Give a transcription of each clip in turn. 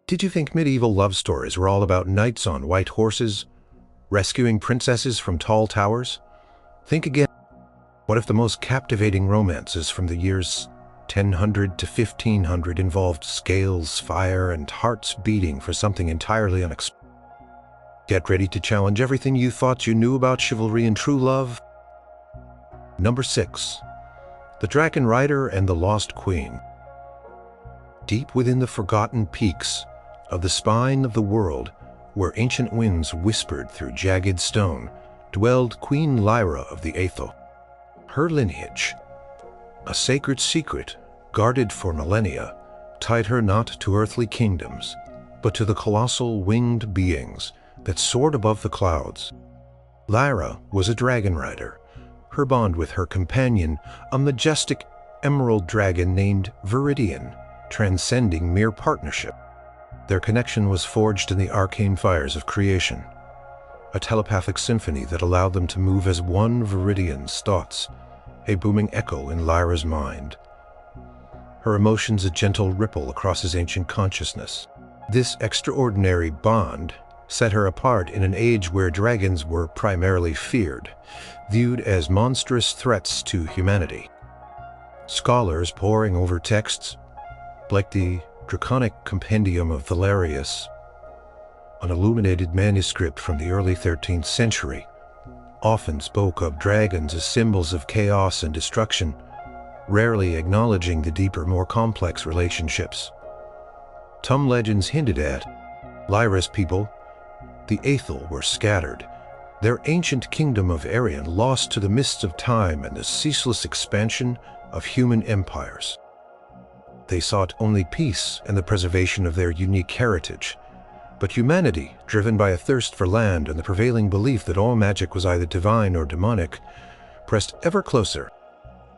Did you think medieval love stories were all about knights on white horses, rescuing princesses from tall towers? Think again. What if the most captivating romances from the years 1000 to 1500 involved scales, fire, and hearts beating for something entirely unexpected? Get ready to challenge everything you thought you knew about chivalry and true love. Number 6. The Dragon Rider and the Lost Queen. Deep within the forgotten peaks of the spine of the world, where ancient winds whispered through jagged stone, dwelled Queen Lyra of the Aethel. Her lineage, a sacred secret guarded for millennia, tied her not to earthly kingdoms, but to the colossal winged beings that soared above the clouds. Lyra was a dragon rider, her bond with her companion, a majestic emerald dragon named Viridian, transcending mere partnership. Their connection was forged in the arcane fires of creation, a telepathic symphony that allowed them to move as one Viridian's thoughts, a booming echo in Lyra's mind. Her emotions a gentle ripple across his ancient consciousness. This extraordinary bond set her apart in an age where dragons were primarily feared, viewed as monstrous threats to humanity. Scholars poring over texts, like the Draconic Compendium of Valerius, an illuminated manuscript from the early 13th century, often spoke of dragons as symbols of chaos and destruction, rarely acknowledging the deeper, more complex relationships. Some legends hinted at Lyra's people, the Aethel, were scattered, their ancient kingdom of Arion lost to the mists of time and the ceaseless expansion of human empires. They sought only peace and the preservation of their unique heritage. But humanity, driven by a thirst for land and the prevailing belief that all magic was either divine or demonic, pressed ever closer.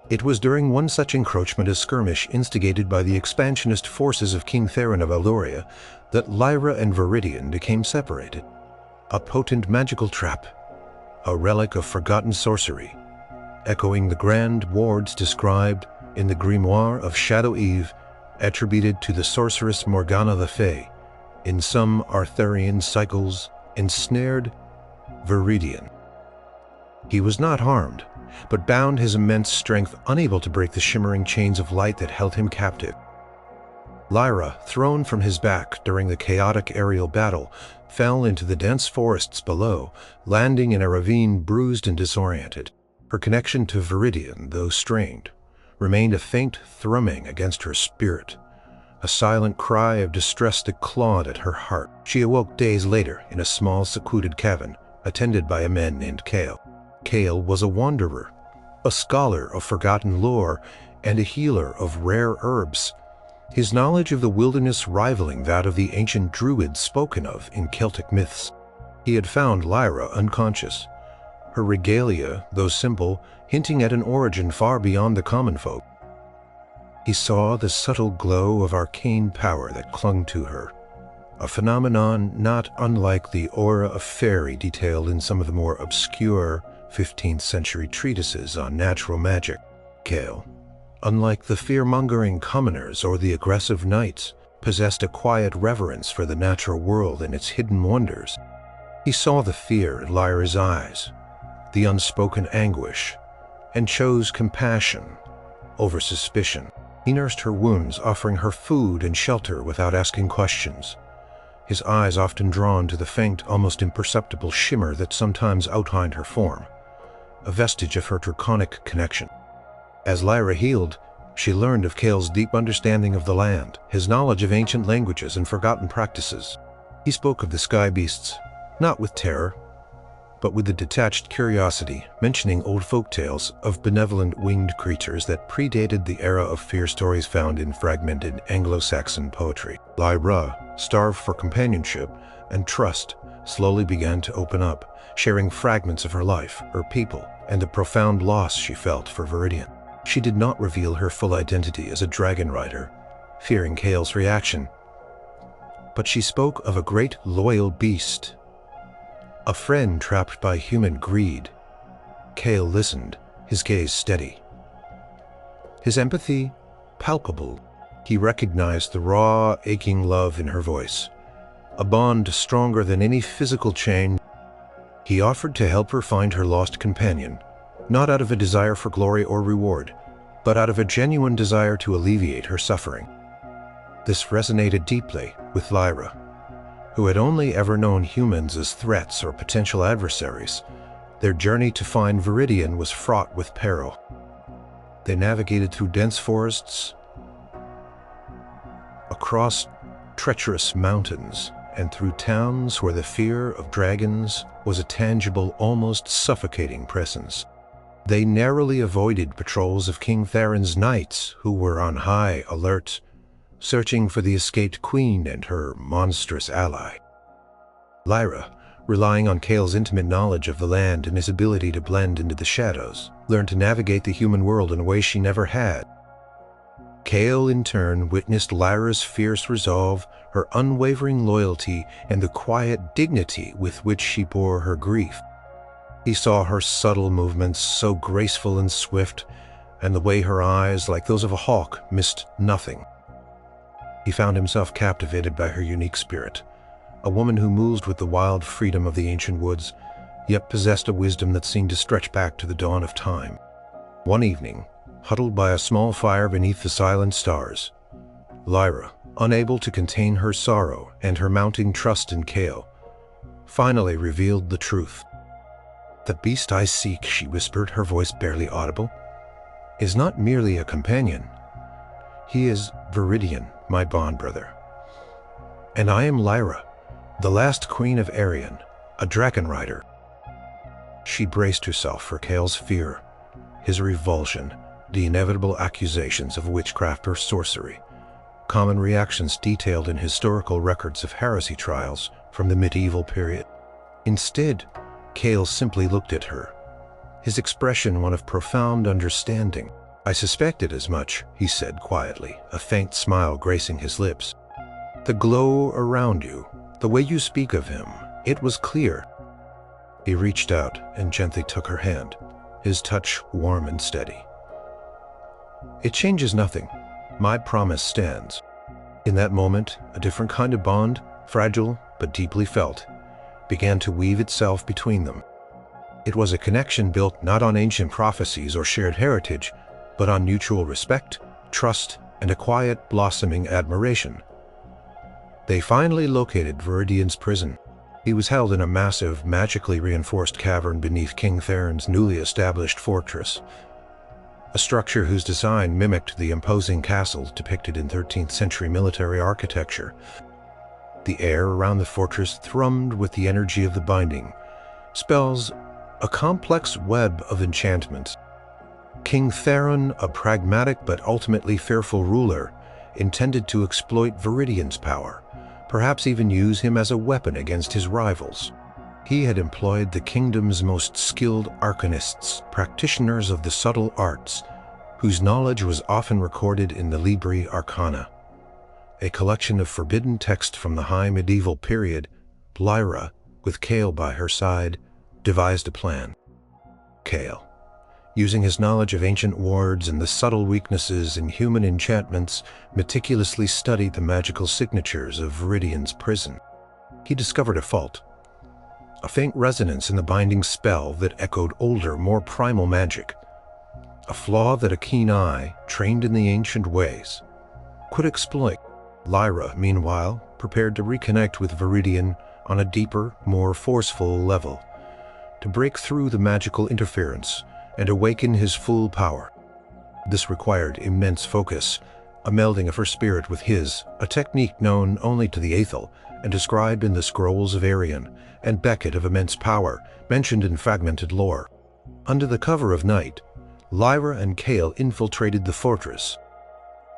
It was during one such encroachment, a skirmish instigated by the expansionist forces of King Theron of Eluria, that Lyra and Viridian became separated. A potent magical trap, a relic of forgotten sorcery, echoing the grand wards described in the Grimoire of Shadow Eve, attributed to the sorceress Morgana the Fae, in some Arthurian cycles, ensnared Viridian. He was not harmed, but bound his immense strength, unable to break the shimmering chains of light that held him captive. Lyra, thrown from his back during the chaotic aerial battle, fell into the dense forests below, landing in a ravine bruised and disoriented. Her connection to Viridian, though strained, remained a faint thrumming against her spirit, a silent cry of distress that clawed at her heart. She awoke days later in a small secluded cabin, attended by a man named Kael. Kael was a wanderer, a scholar of forgotten lore, and a healer of rare herbs, his knowledge of the wilderness rivaling that of the ancient druids spoken of in Celtic myths. He had found Lyra unconscious, her regalia, though simple, hinting at an origin far beyond the common folk. He saw the subtle glow of arcane power that clung to her, a phenomenon not unlike the aura of fairy detailed in some of the more obscure 15th century treatises on natural magic. Kael, unlike the fear-mongering commoners or the aggressive knights, possessed a quiet reverence for the natural world and its hidden wonders. He saw the fear in Lyra's eyes, the unspoken anguish, and chose compassion over suspicion. He nursed her wounds, offering her food and shelter without asking questions, his eyes often drawn to the faint, almost imperceptible shimmer that sometimes outlined her form, a vestige of her draconic connection. As Lyra healed, she learned of Kael's deep understanding of the land, his knowledge of ancient languages and forgotten practices. He spoke of the sky beasts, not with terror, but with a detached curiosity, mentioning old folk tales of benevolent winged creatures that predated the era of fear stories found in fragmented Anglo-Saxon poetry. Lyra, starved for companionship and trust, slowly began to open up, sharing fragments of her life, her people, and the profound loss she felt for Viridian. She did not reveal her full identity as a dragon rider, fearing Kael's reaction, but she spoke of a great loyal beast, a friend trapped by human greed. Kael listened, his gaze steady, his empathy palpable. He recognized the raw, aching love in her voice, a bond stronger than any physical chain. He offered to help her find her lost companion, not out of a desire for glory or reward, but out of a genuine desire to alleviate her suffering. This resonated deeply with Lyra, who had only ever known humans as threats or potential adversaries. Their journey to find Viridian was fraught with peril. They navigated through dense forests, across treacherous mountains, and through towns where the fear of dragons was a tangible, almost suffocating presence. They narrowly avoided patrols of King Theron's knights, who were on high alert, searching for the escaped queen and her monstrous ally. Lyra, relying on Kael's intimate knowledge of the land and his ability to blend into the shadows, learned to navigate the human world in a way she never had. Kael, in turn, witnessed Lyra's fierce resolve, her unwavering loyalty, and the quiet dignity with which she bore her grief. He saw her subtle movements, so graceful and swift, and the way her eyes, like those of a hawk, missed nothing. He found himself captivated by her unique spirit, a woman who moved with the wild freedom of the ancient woods, yet possessed a wisdom that seemed to stretch back to the dawn of time. One evening, huddled by a small fire beneath the silent stars, Lyra, unable to contain her sorrow and her mounting trust in Kael, finally revealed the truth. "The beast I seek," she whispered, her voice barely audible, "is not merely a companion. He is Viridian, my bond brother. And I am Lyra, the last queen of Arian, a dragon rider." She braced herself for Kael's fear, his revulsion, the inevitable accusations of witchcraft or sorcery, common reactions detailed in historical records of heresy trials from the medieval period. Instead, Kael simply looked at her, his expression one of profound understanding. "I suspected as much," he said quietly, a faint smile gracing his lips. "The glow around you, the way you speak of him, it was clear." He reached out and gently took her hand, his touch warm and steady. "It changes nothing. My promise stands." In that moment, a different kind of bond, fragile but deeply felt, began to weave itself between them. It was a connection built not on ancient prophecies or shared heritage, but on mutual respect, trust, and a quiet, blossoming admiration. They finally located Viridian's prison. He was held in a massive, magically reinforced cavern beneath King Theron's newly established fortress, a structure whose design mimicked the imposing castles depicted in 13th century military architecture. The air around the fortress thrummed with the energy of the binding spells, a complex web of enchantments. King Theron, a pragmatic but ultimately fearful ruler, intended to exploit Viridian's power, perhaps even use him as a weapon against his rivals. He had employed the kingdom's most skilled arcanists, practitioners of the subtle arts, whose knowledge was often recorded in the Libri Arcana, a collection of forbidden text from the high medieval period. Lyra, with Kael by her side, devised a plan. Kael, using his knowledge of ancient wards and the subtle weaknesses in human enchantments, meticulously studied the magical signatures of Viridian's prison. He discovered a fault, a faint resonance in the binding spell that echoed older, more primal magic, a flaw that a keen eye, trained in the ancient ways, could exploit. Lyra, meanwhile, prepared to reconnect with Viridian on a deeper, more forceful level, to break through the magical interference and awaken his full power. This required immense focus, a melding of her spirit with his, a technique known only to the Aethel and described in the scrolls of Arian, and Beckett of immense power, mentioned in fragmented lore. Under the cover of night, Lyra and Kael infiltrated the fortress.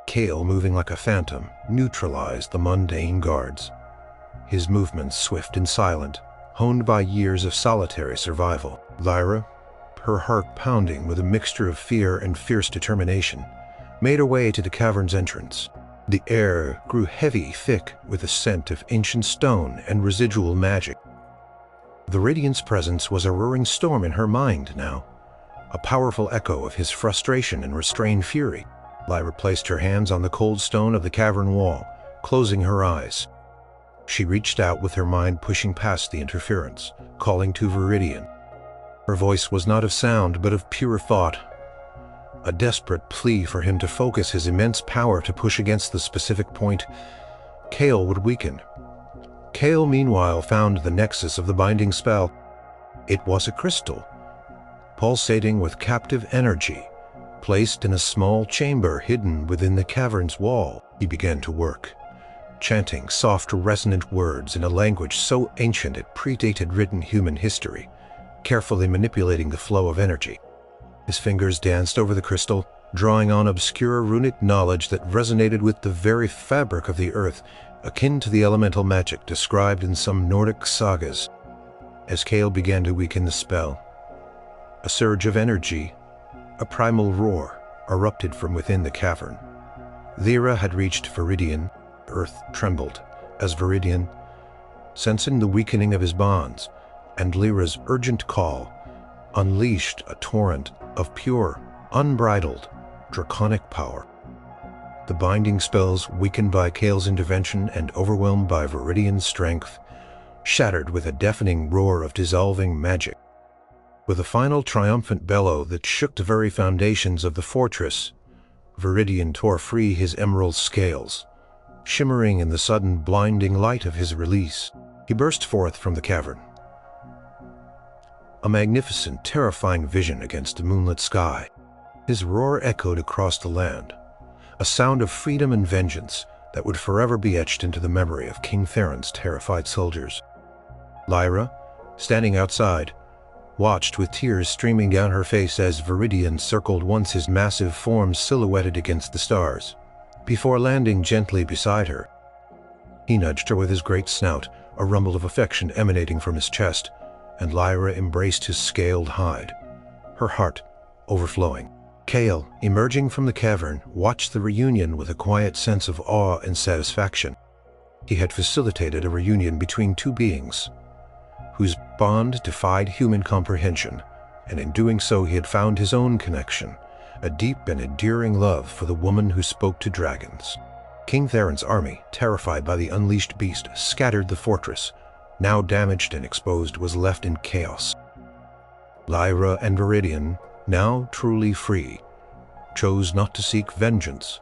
Kael, moving like a phantom, neutralized the mundane guards, his movements swift and silent, honed by years of solitary survival. Lyra, her heart pounding with a mixture of fear and fierce determination, made her way to the cavern's entrance. The air grew heavy, thick, with a scent of ancient stone and residual magic. Viridian's presence was a roaring storm in her mind now, a powerful echo of his frustration and restrained fury. Lyra placed her hands on the cold stone of the cavern wall, closing her eyes. She reached out with her mind pushing past the interference, calling to Viridian. Her voice was not of sound, but of pure thought, a desperate plea for him to focus his immense power to push against the specific point Kael would weaken. Kael, meanwhile, found the nexus of the binding spell. It was a crystal, pulsating with captive energy, placed in a small chamber hidden within the cavern's wall. He began to work, chanting soft, resonant words in a language so ancient it predated written human history, carefully manipulating the flow of energy. His fingers danced over the crystal, drawing on obscure runic knowledge that resonated with the very fabric of the earth, akin to the elemental magic described in some Nordic sagas. As Kael began to weaken the spell, a surge of energy, a primal roar, erupted from within the cavern. Lyra had reached Viridian. Earth trembled as Viridian, sensing the weakening of his bonds and Lyra's urgent call, unleashed a torrent of pure, unbridled, draconic power. The binding spells, weakened by Kael's intervention and overwhelmed by Viridian's strength, shattered with a deafening roar of dissolving magic. With a final triumphant bellow that shook the very foundations of the fortress, Viridian tore free his emerald scales, shimmering in the sudden blinding light of his release. He burst forth from the cavern, a magnificent, terrifying vision against the moonlit sky. His roar echoed across the land, a sound of freedom and vengeance that would forever be etched into the memory of King Theron's terrified soldiers. Lyra, standing outside, watched with tears streaming down her face as Viridian circled once his massive form silhouetted against the stars. Before landing gently beside her, he nudged her with his great snout, a rumble of affection emanating from his chest, and Lyra embraced his scaled hide, her heart overflowing. Kael, emerging from the cavern, watched the reunion with a quiet sense of awe and satisfaction. He had facilitated a reunion between two beings whose bond defied human comprehension, and in doing so he had found his own connection, a deep and endearing love for the woman who spoke to dragons. King Theron's army, terrified by the unleashed beast, scattered the fortress. Now damaged and exposed, was left in chaos. Lyra and Viridian, now truly free, chose not to seek vengeance,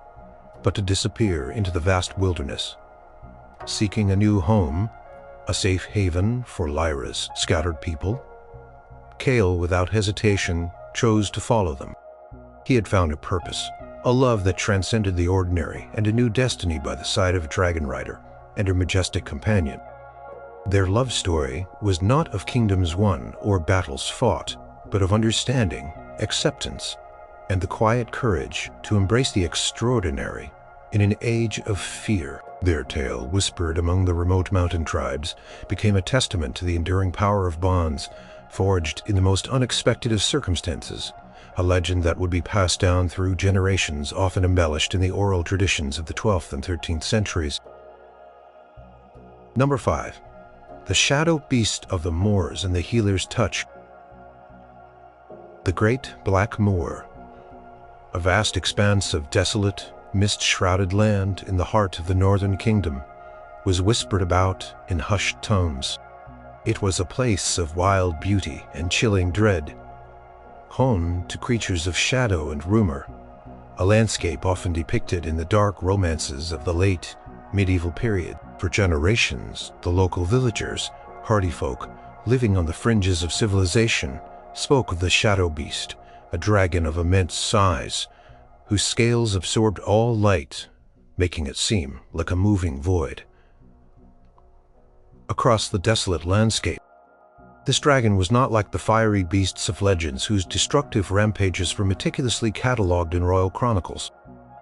but to disappear into the vast wilderness, seeking a new home, a safe haven for Lyra's scattered people. Kael, without hesitation, chose to follow them. He had found a purpose, a love that transcended the ordinary, and a new destiny by the side of a dragon rider and her majestic companion. Their love story was not of kingdoms won or battles fought, but of understanding, acceptance, and the quiet courage to embrace the extraordinary in an age of fear. Their tale, whispered among the remote mountain tribes, became a testament to the enduring power of bonds forged in the most unexpected of circumstances, a legend that would be passed down through generations, often embellished in the oral traditions of the 12th and 13th centuries. Number 5. The Shadow Beast of the Moors and the Healer's Touch. The Great Black Moor, a vast expanse of desolate, mist-shrouded land in the heart of the northern kingdom, was whispered about in hushed tones. It was a place of wild beauty and chilling dread, home to creatures of shadow and rumor, a landscape often depicted in the dark romances of the late medieval period. For generations, the local villagers, hardy folk, living on the fringes of civilization, spoke of the Shadow Beast, a dragon of immense size, whose scales absorbed all light, making it seem like a moving void. Across the desolate landscape, this dragon was not like the fiery beasts of legends whose destructive rampages were meticulously catalogued in royal chronicles.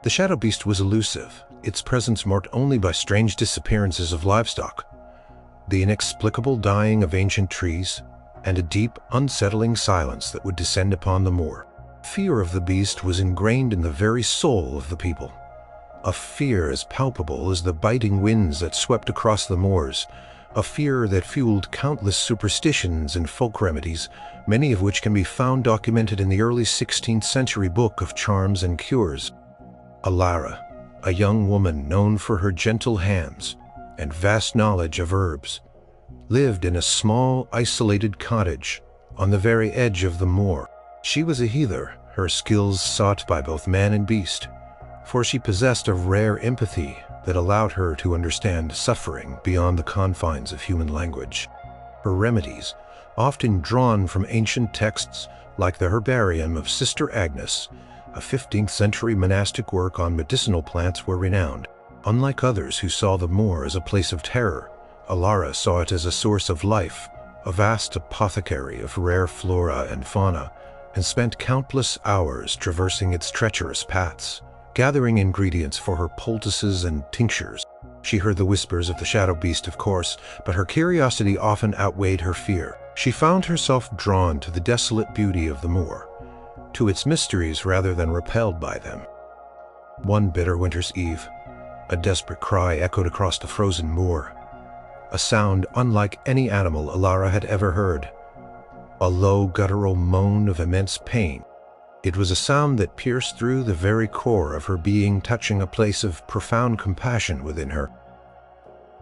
The Shadow Beast was elusive, its presence marked only by strange disappearances of livestock, the inexplicable dying of ancient trees, and a deep, unsettling silence that would descend upon the moor. Fear of the beast was ingrained in the very soul of the people, a fear as palpable as the biting winds that swept across the moors, a fear that fueled countless superstitions and folk remedies, many of which can be found documented in the early 16th century Book of Charms and Cures. Lyra, a young woman known for her gentle hands and vast knowledge of herbs, lived in a small, isolated cottage on the very edge of the moor. She was a healer, her skills sought by both man and beast, for she possessed a rare empathy that allowed her to understand suffering beyond the confines of human language. Her remedies, often drawn from ancient texts like the Herbarium of Sister Agnes, a 15th century monastic work on medicinal plants, were renowned. Unlike others who saw the moor as a place of terror, Lyra saw it as a source of life, a vast apothecary of rare flora and fauna, and spent countless hours traversing its treacherous paths, gathering ingredients for her poultices and tinctures. She heard the whispers of the shadow beast, of course, but her curiosity often outweighed her fear. She found herself drawn to the desolate beauty of the moor, to its mysteries rather than repelled by them. One bitter winter's eve, a desperate cry echoed across the frozen moor, a sound unlike any animal Lyra had ever heard, a low guttural moan of immense pain. It was a sound that pierced through the very core of her being, touching a place of profound compassion within her.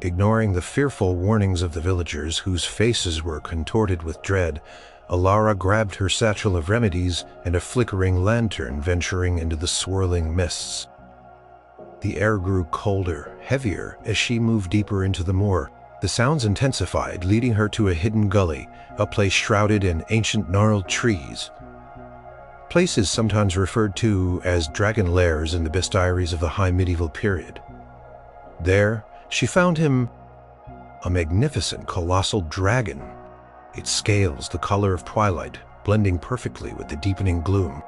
Ignoring the fearful warnings of the villagers, whose faces were contorted with dread, Lyra grabbed her satchel of remedies and a flickering lantern, venturing into the swirling mists. The air grew colder, heavier, as she moved deeper into the moor. The sounds intensified, leading her to a hidden gully, a place shrouded in ancient gnarled trees. Places sometimes referred to as dragon lairs in the bestiaries of the high medieval period. There, she found him, a magnificent colossal dragon, its scales the color of twilight, blending perfectly with the deepening gloom.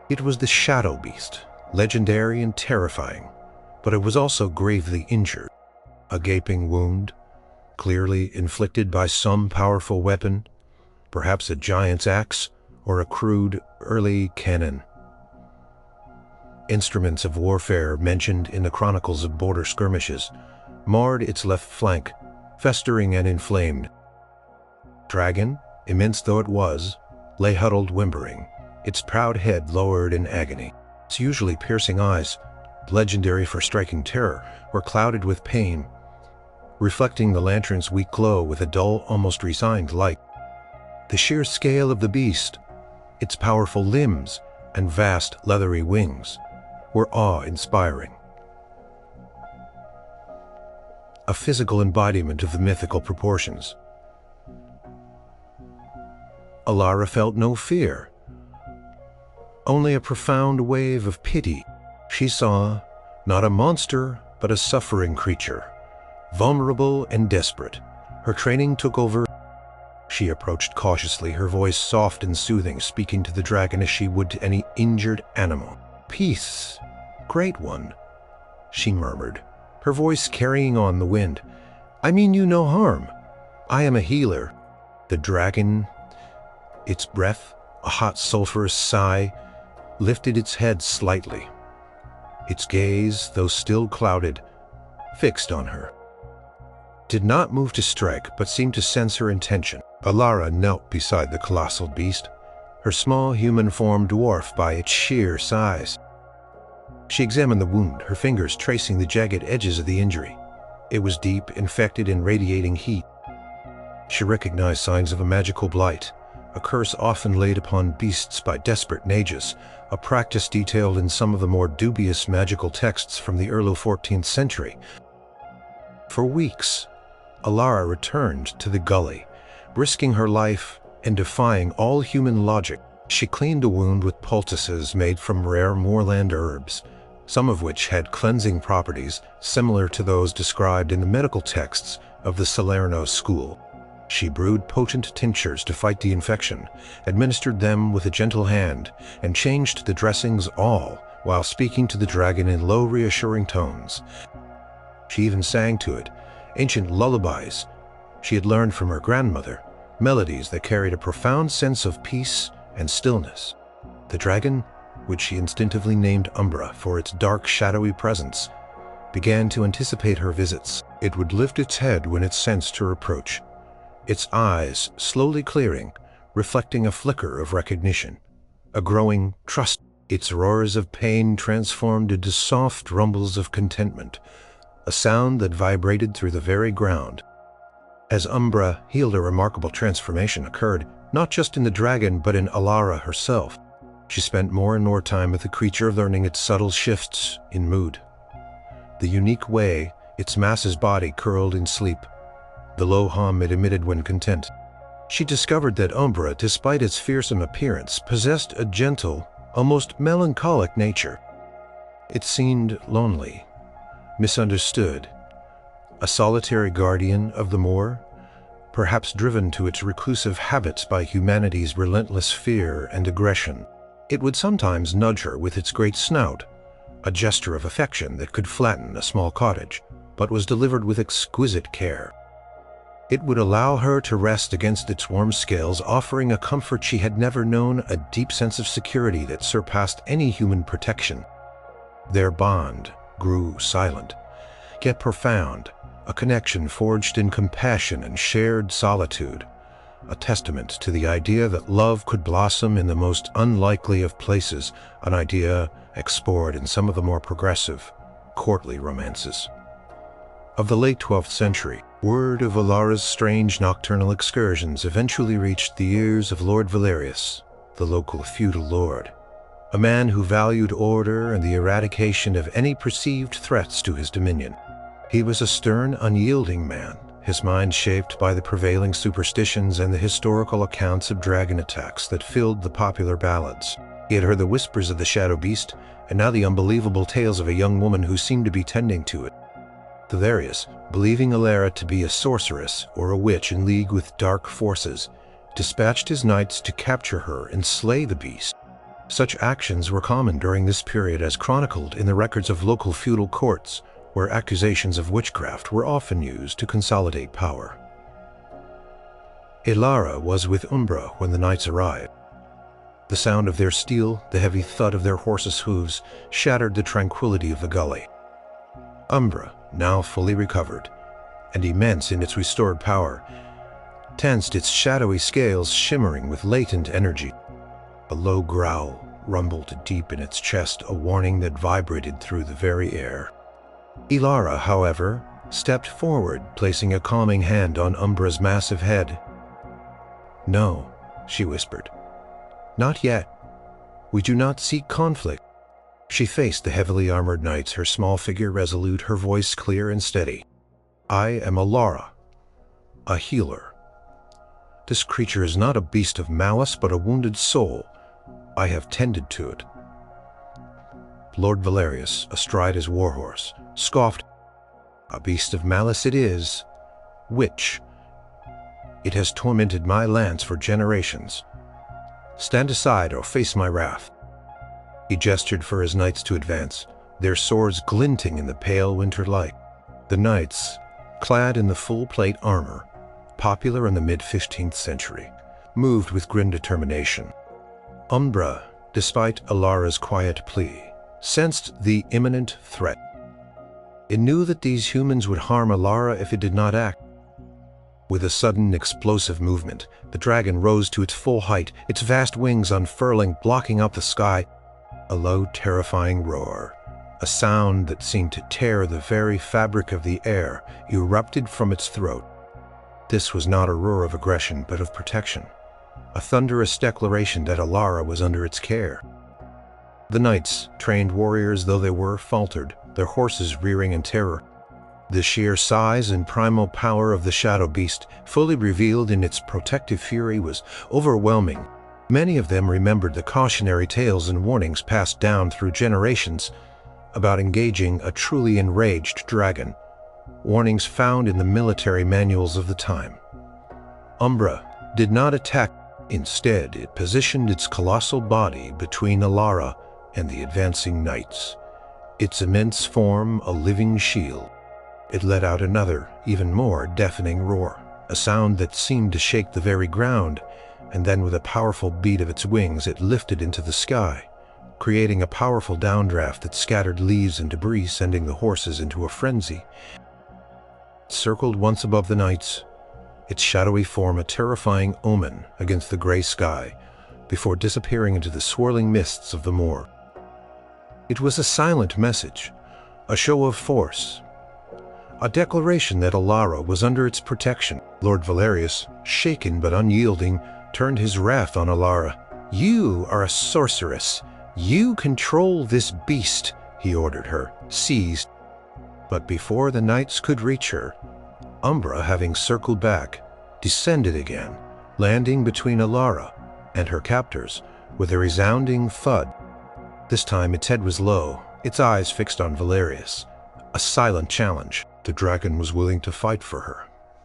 It was the shadow beast, legendary and terrifying, but it was also gravely injured. A gaping wound, clearly inflicted by some powerful weapon, perhaps a giant's axe or a crude early cannon. Instruments of warfare mentioned in the chronicles of border skirmishes marred its left flank, festering and inflamed. Dragon, immense though it was, lay huddled whimpering, its proud head lowered in agony. Its usually piercing eyes, legendary for striking terror, were clouded with pain, reflecting the lantern's weak glow with a dull, almost resigned light. The sheer scale of the beast, its powerful limbs and vast leathery wings, were awe-inspiring. A physical embodiment of the mythical proportions. Lyra felt no fear, only a profound wave of pity. She saw not a monster, but a suffering creature, vulnerable and desperate. Her training took over. She approached cautiously, her voice soft and soothing, speaking to the dragon as she would to any injured animal. "Peace, great one," she murmured, her voice carrying on the wind. "I mean you no harm. I am a healer." The dragon, its breath, a hot sulphurous sigh, lifted its head slightly. Its gaze, though still clouded, fixed on her. Did not move to strike, but seemed to sense her intention. Lyra knelt beside the colossal beast, her small human form dwarfed by its sheer size. She examined the wound, her fingers tracing the jagged edges of the injury. It was deep, infected, and radiating heat. She recognized signs of a magical blight, a curse often laid upon beasts by desperate mages, a practice detailed in some of the more dubious magical texts from the early 14th century. For weeks, Lyra returned to the gully, risking her life and defying all human logic. She cleaned the wound with poultices made from rare moorland herbs, some of which had cleansing properties similar to those described in the medical texts of the Salerno school. She brewed potent tinctures to fight the infection, administered them with a gentle hand, and changed the dressings, all while speaking to the dragon in low, reassuring tones. She even sang to it ancient lullabies she had learned from her grandmother, melodies that carried a profound sense of peace and stillness. The dragon, which she instinctively named Umbra for its dark, shadowy presence, began to anticipate her visits. It would lift its head when it sensed her approach, its eyes slowly clearing, reflecting a flicker of recognition, a growing trust. its roars of pain transformed into soft rumbles of contentment, a sound that vibrated through the very ground. As Umbra healed, a remarkable transformation occurred, not just in the dragon but in Alara herself. She spent more and more time with the creature, learning its subtle shifts in mood, the unique way its mass's body curled in sleep, the low hum it emitted when content. She discovered that Umbra, despite its fearsome appearance, possessed a gentle, almost melancholic nature. It seemed lonely, misunderstood, a solitary guardian of the moor, perhaps driven to its reclusive habits by humanity's relentless fear and aggression. It would sometimes nudge her with its great snout, a gesture of affection that could flatten a small cottage, but was delivered with exquisite care. It would allow her to rest against its warm scales, offering a comfort she had never known, a deep sense of security that surpassed any human protection. Their bond grew silent, yet profound, a connection forged in compassion and shared solitude, a testament to the idea that love could blossom in the most unlikely of places, an idea explored in some of the more progressive, courtly romances of the late 12th century. Word of Alara's strange nocturnal excursions eventually reached the ears of Lord Valerius, the local feudal lord, a man who valued order and the eradication of any perceived threats to his dominion. He was a stern, unyielding man, his mind shaped by the prevailing superstitions and the historical accounts of dragon attacks that filled the popular ballads. He had heard the whispers of the shadow beast, and now the unbelievable tales of a young woman who seemed to be tending to it. Valerius, believing Alara to be a sorceress or a witch in league with dark forces, dispatched his knights to capture her and slay the beast. Such actions were common during this period, as chronicled in the records of local feudal courts, where accusations of witchcraft were often used to consolidate power. Alara was with Umbra when the knights arrived. The sound of their steel, the heavy thud of their horses' hooves, shattered the tranquility of the gully. Umbra, now fully recovered, and immense in its restored power, tensed its shadowy scales, shimmering with latent energy. A low growl rumbled deep in its chest, a warning that vibrated through the very air. Alara, however, stepped forward, placing a calming hand on Umbra's massive head. "No," she whispered. "Not yet. We do not seek conflict." She faced the heavily armored knights, her small figure resolute, her voice clear and steady. "I am Alara, a healer. This creature is not a beast of malice, but a wounded soul. I have tended to it." Lord Valerius, astride his warhorse, scoffed. "A beast of malice it is. Witch. It has tormented my lands for generations. Stand aside or face my wrath." He gestured for his knights to advance, their swords glinting in the pale winter light. The knights, clad in the full-plate armor, popular in the mid-15th century, moved with grim determination. Umbra, despite Alara's quiet plea, sensed the imminent threat. It knew that these humans would harm Alara if it did not act. With a sudden, explosive movement, the dragon rose to its full height, its vast wings unfurling, blocking up the sky. A low, terrifying roar, a sound that seemed to tear the very fabric of the air, erupted from its throat. This was not a roar of aggression, but of protection, a thunderous declaration that Alara was under its care. The knights, trained warriors though they were, faltered, their horses rearing in terror. The sheer size and primal power of the shadow beast, fully revealed in its protective fury, was overwhelming. Many of them remembered the cautionary tales and warnings passed down through generations about engaging a truly enraged dragon, warnings found in the military manuals of the time. Umbra did not attack. Instead, it positioned its colossal body between Alara and the advancing knights, its immense form a living shield. It let out another, even more deafening roar, a sound that seemed to shake the very ground, and then with a powerful beat of its wings it lifted into the sky, creating a powerful downdraft that scattered leaves and debris, sending the horses into a frenzy. It circled once above the knights, its shadowy form a terrifying omen against the gray sky, before disappearing into the swirling mists of the moor. It was a silent message, a show of force, a declaration that Alara was under its protection. Lord Valerius, shaken but unyielding, turned his wrath on Alara. "You are a sorceress. You control this beast," he ordered her, seized. But before the knights could reach her, Umbra, having circled back, descended again, landing between Alara and her captors with a resounding thud. This time its head was low, its eyes fixed on Valerius. A silent challenge. The dragon was willing to fight for her,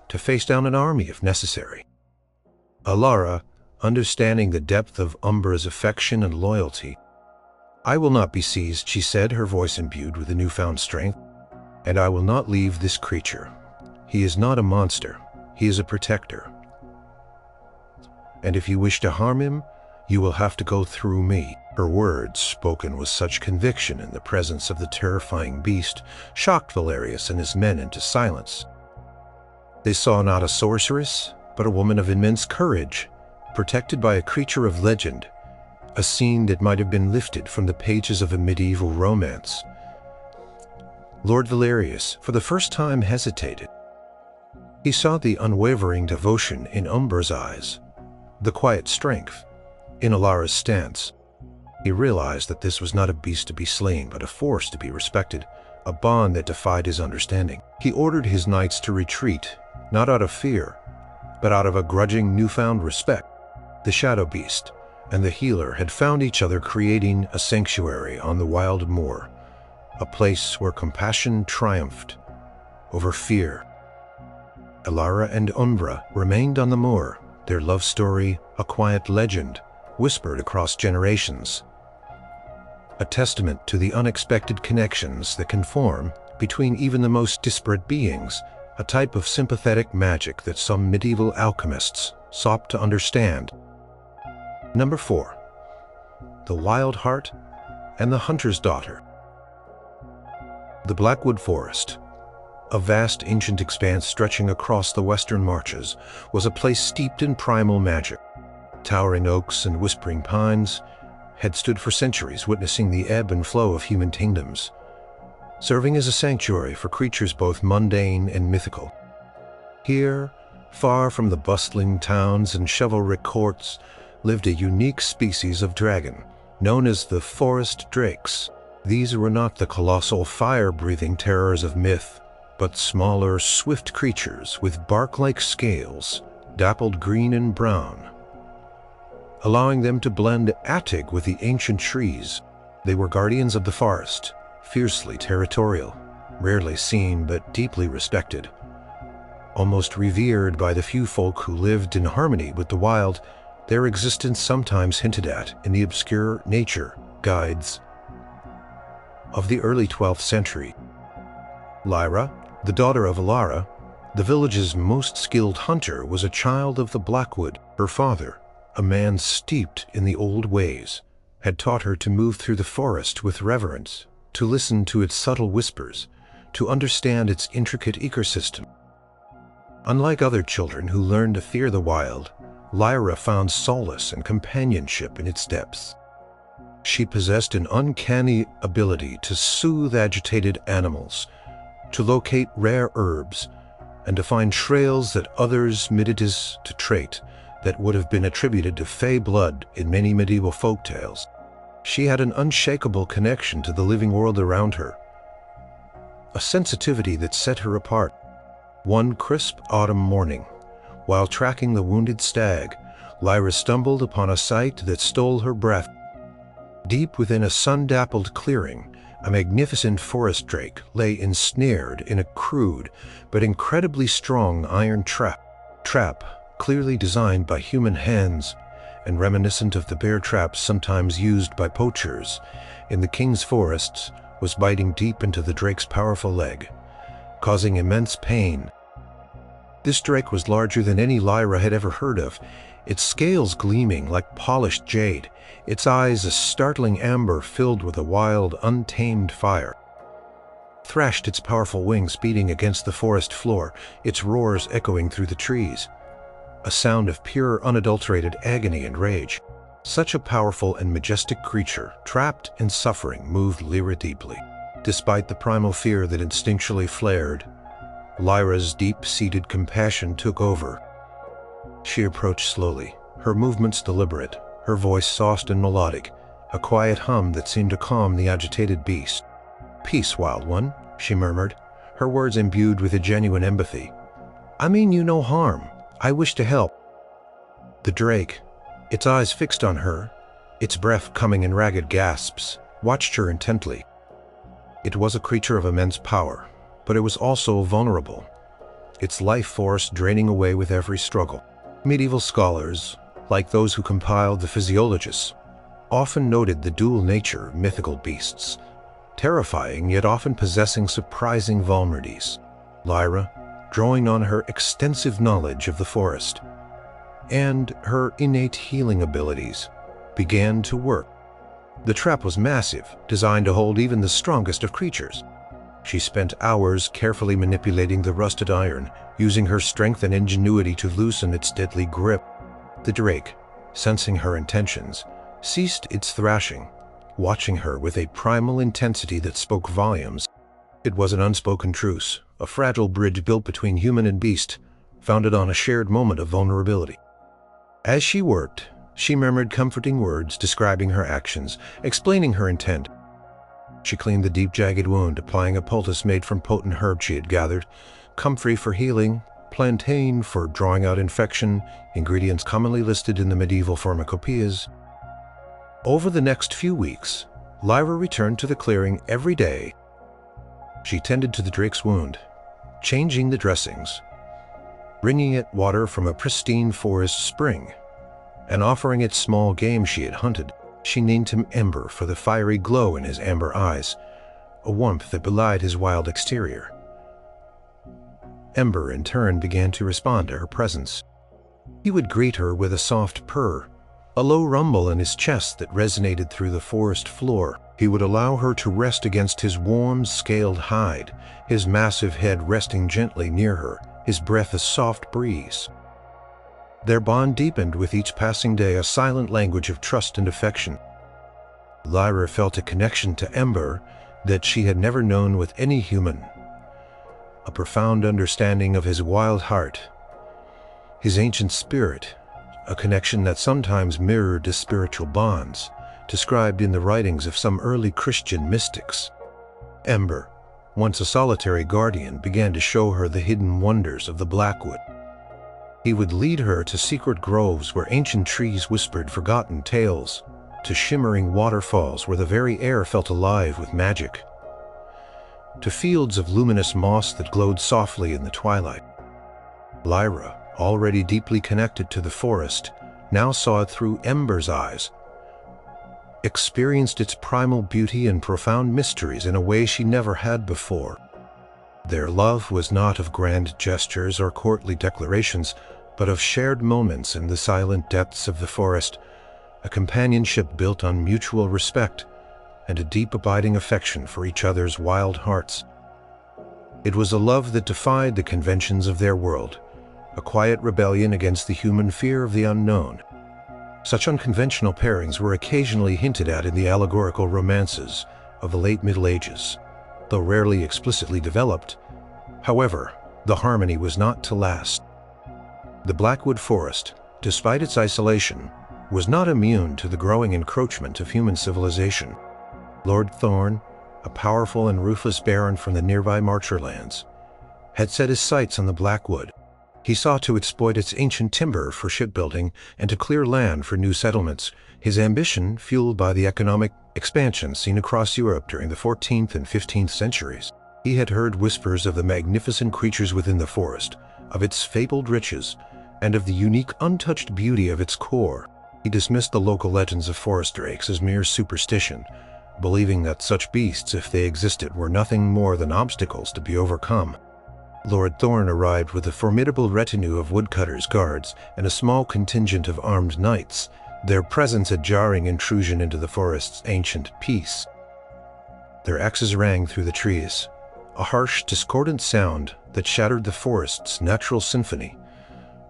to face down an army if necessary. Alara, understanding the depth of Umbra's affection and loyalty. "I will not be seized," she said, her voice imbued with a newfound strength. "And I will not leave this creature. He is not a monster. He is a protector. And if you wish to harm him, you will have to go through me." Her words, spoken with such conviction in the presence of the terrifying beast, shocked Valerius and his men into silence. They saw not a sorceress, but a woman of immense courage, protected by a creature of legend, a scene that might have been lifted from the pages of a medieval romance. Lord Valerius, for the first time, hesitated. He saw the unwavering devotion in Umbra's eyes, the quiet strength in Alara's stance. He realized that this was not a beast to be slain, but a force to be respected, a bond that defied his understanding. He ordered his knights to retreat, not out of fear, but out of a grudging newfound respect. The shadow beast and the healer had found each other, creating a sanctuary on the wild moor, a place where compassion triumphed over fear. Alara and Umbra remained on the moor, their love story a quiet legend, whispered across generations. A testament to the unexpected connections that can form between even the most disparate beings, a type of sympathetic magic that some medieval alchemists sought to understand. Number 4. The Wild Heart and the Hunter's Daughter. The Blackwood Forest, a vast ancient expanse stretching across the western marches, was a place steeped in primal magic. Towering oaks and whispering pines had stood for centuries, witnessing the ebb and flow of human kingdoms, serving as a sanctuary for creatures both mundane and mythical. Here, far from the bustling towns and chivalric courts, lived a unique species of dragon, known as the forest drakes. These were not the colossal fire-breathing terrors of myth, but smaller, swift creatures with bark-like scales, dappled green and brown, allowing them to blend attic with the ancient trees. They were guardians of the forest, fiercely territorial, rarely seen but deeply respected. Almost revered by the few folk who lived in harmony with the wild, their existence sometimes hinted at in the obscure nature guides of the early 12th century. Lyra, the daughter of Alara, the village's most skilled hunter, was a child of the Blackwood. Her father, a man steeped in the old ways, had taught her to move through the forest with reverence, to listen to its subtle whispers, to understand its intricate ecosystem. Unlike other children who learned to fear the wild, Lyra found solace and companionship in its depths. She possessed an uncanny ability to soothe agitated animals, to locate rare herbs, and to find trails that others mititis to trait that would have been attributed to fey blood in many medieval folktales. She had an unshakable connection to the living world around her, a sensitivity that set her apart. One crisp autumn morning, while tracking the wounded stag, Lyra stumbled upon a sight that stole her breath. Deep within a sun-dappled clearing, a magnificent forest drake lay ensnared in a crude but incredibly strong iron trap, clearly designed by human hands and reminiscent of the bear traps sometimes used by poachers in the king's forests, was biting deep into the drake's powerful leg, causing immense pain. This drake was larger than any Lyra had ever heard of, its scales gleaming like polished jade, its eyes a startling amber filled with a wild, untamed fire. Thrashed its powerful wings beating against the forest floor, its roars echoing through the trees, a sound of pure, unadulterated agony and rage. Such a powerful and majestic creature, trapped in suffering, moved Lyra deeply. Despite the primal fear that instinctually flared, Lyra's deep-seated compassion took over. She approached slowly, her movements deliberate, her voice soft and melodic, a quiet hum that seemed to calm the agitated beast. "Peace, wild one," she murmured, her words imbued with a genuine empathy. "I mean you no harm. I wish to help." The drake, its eyes fixed on her, its breath coming in ragged gasps, watched her intently. It was a creature of immense power, but it was also vulnerable, its life force draining away with every struggle. Medieval scholars, like those who compiled the Physiologists, often noted the dual nature of mythical beasts, terrifying yet often possessing surprising vulnerabilities. Lyra, drawing on her extensive knowledge of the forest and her innate healing abilities, began to work. The trap was massive, designed to hold even the strongest of creatures. She spent hours carefully manipulating the rusted iron, using her strength and ingenuity to loosen its deadly grip. The drake, sensing her intentions, ceased its thrashing, watching her with a primal intensity that spoke volumes. It was an unspoken truce, a fragile bridge built between human and beast, founded on a shared moment of vulnerability. As she worked, she murmured comforting words describing her actions, explaining her intent. She cleaned the deep, jagged wound, applying a poultice made from potent herbs she had gathered, comfrey for healing, plantain for drawing out infection, ingredients commonly listed in the medieval pharmacopoeias. Over the next few weeks, Lyra returned to the clearing every day. She tended to the drake's wound, changing the dressings, bringing it water from a pristine forest spring, and offering it small game she had hunted. She named him Ember for the fiery glow in his amber eyes, a warmth that belied his wild exterior. Ember, in turn, began to respond to her presence. He would greet her with a soft purr, a low rumble in his chest that resonated through the forest floor. He would allow her to rest against his warm, scaled hide, his massive head resting gently near her, his breath a soft breeze. Their bond deepened with each passing day, a silent language of trust and affection. Lyra felt a connection to Ember that she had never known with any human, a profound understanding of his wild heart, his ancient spirit, a connection that sometimes mirrored the spiritual bonds described in the writings of some early Christian mystics. Ember, once a solitary guardian, began to show her the hidden wonders of the Blackwood. He would lead her to secret groves where ancient trees whispered forgotten tales, to shimmering waterfalls where the very air felt alive with magic, to fields of luminous moss that glowed softly in the twilight. Lyra, already deeply connected to the forest, now saw it through Ember's eyes, experienced its primal beauty and profound mysteries in a way she never had before. Their love was not of grand gestures or courtly declarations, but of shared moments in the silent depths of the forest, a companionship built on mutual respect and a deep abiding affection for each other's wild hearts. It was a love that defied the conventions of their world, a quiet rebellion against the human fear of the unknown. Such unconventional pairings were occasionally hinted at in the allegorical romances of the late Middle Ages, though rarely explicitly developed. However, the harmony was not to last. The Blackwood Forest, despite its isolation, was not immune to the growing encroachment of human civilization. Lord Thorn, a powerful and ruthless baron from the nearby Marcherlands, had set his sights on the Blackwood. He sought to exploit its ancient timber for shipbuilding and to clear land for new settlements, his ambition fueled by the economic expansion seen across Europe during the 14th and 15th centuries. He had heard whispers of the magnificent creatures within the forest, of its fabled riches, and of the unique untouched beauty of its core. He dismissed the local legends of forest drakes as mere superstition, believing that such beasts, if they existed, were nothing more than obstacles to be overcome. Lord Thorn arrived with a formidable retinue of woodcutters, guards, and a small contingent of armed knights, their presence a jarring intrusion into the forest's ancient peace. Their axes rang through the trees, a harsh, discordant sound that shattered the forest's natural symphony.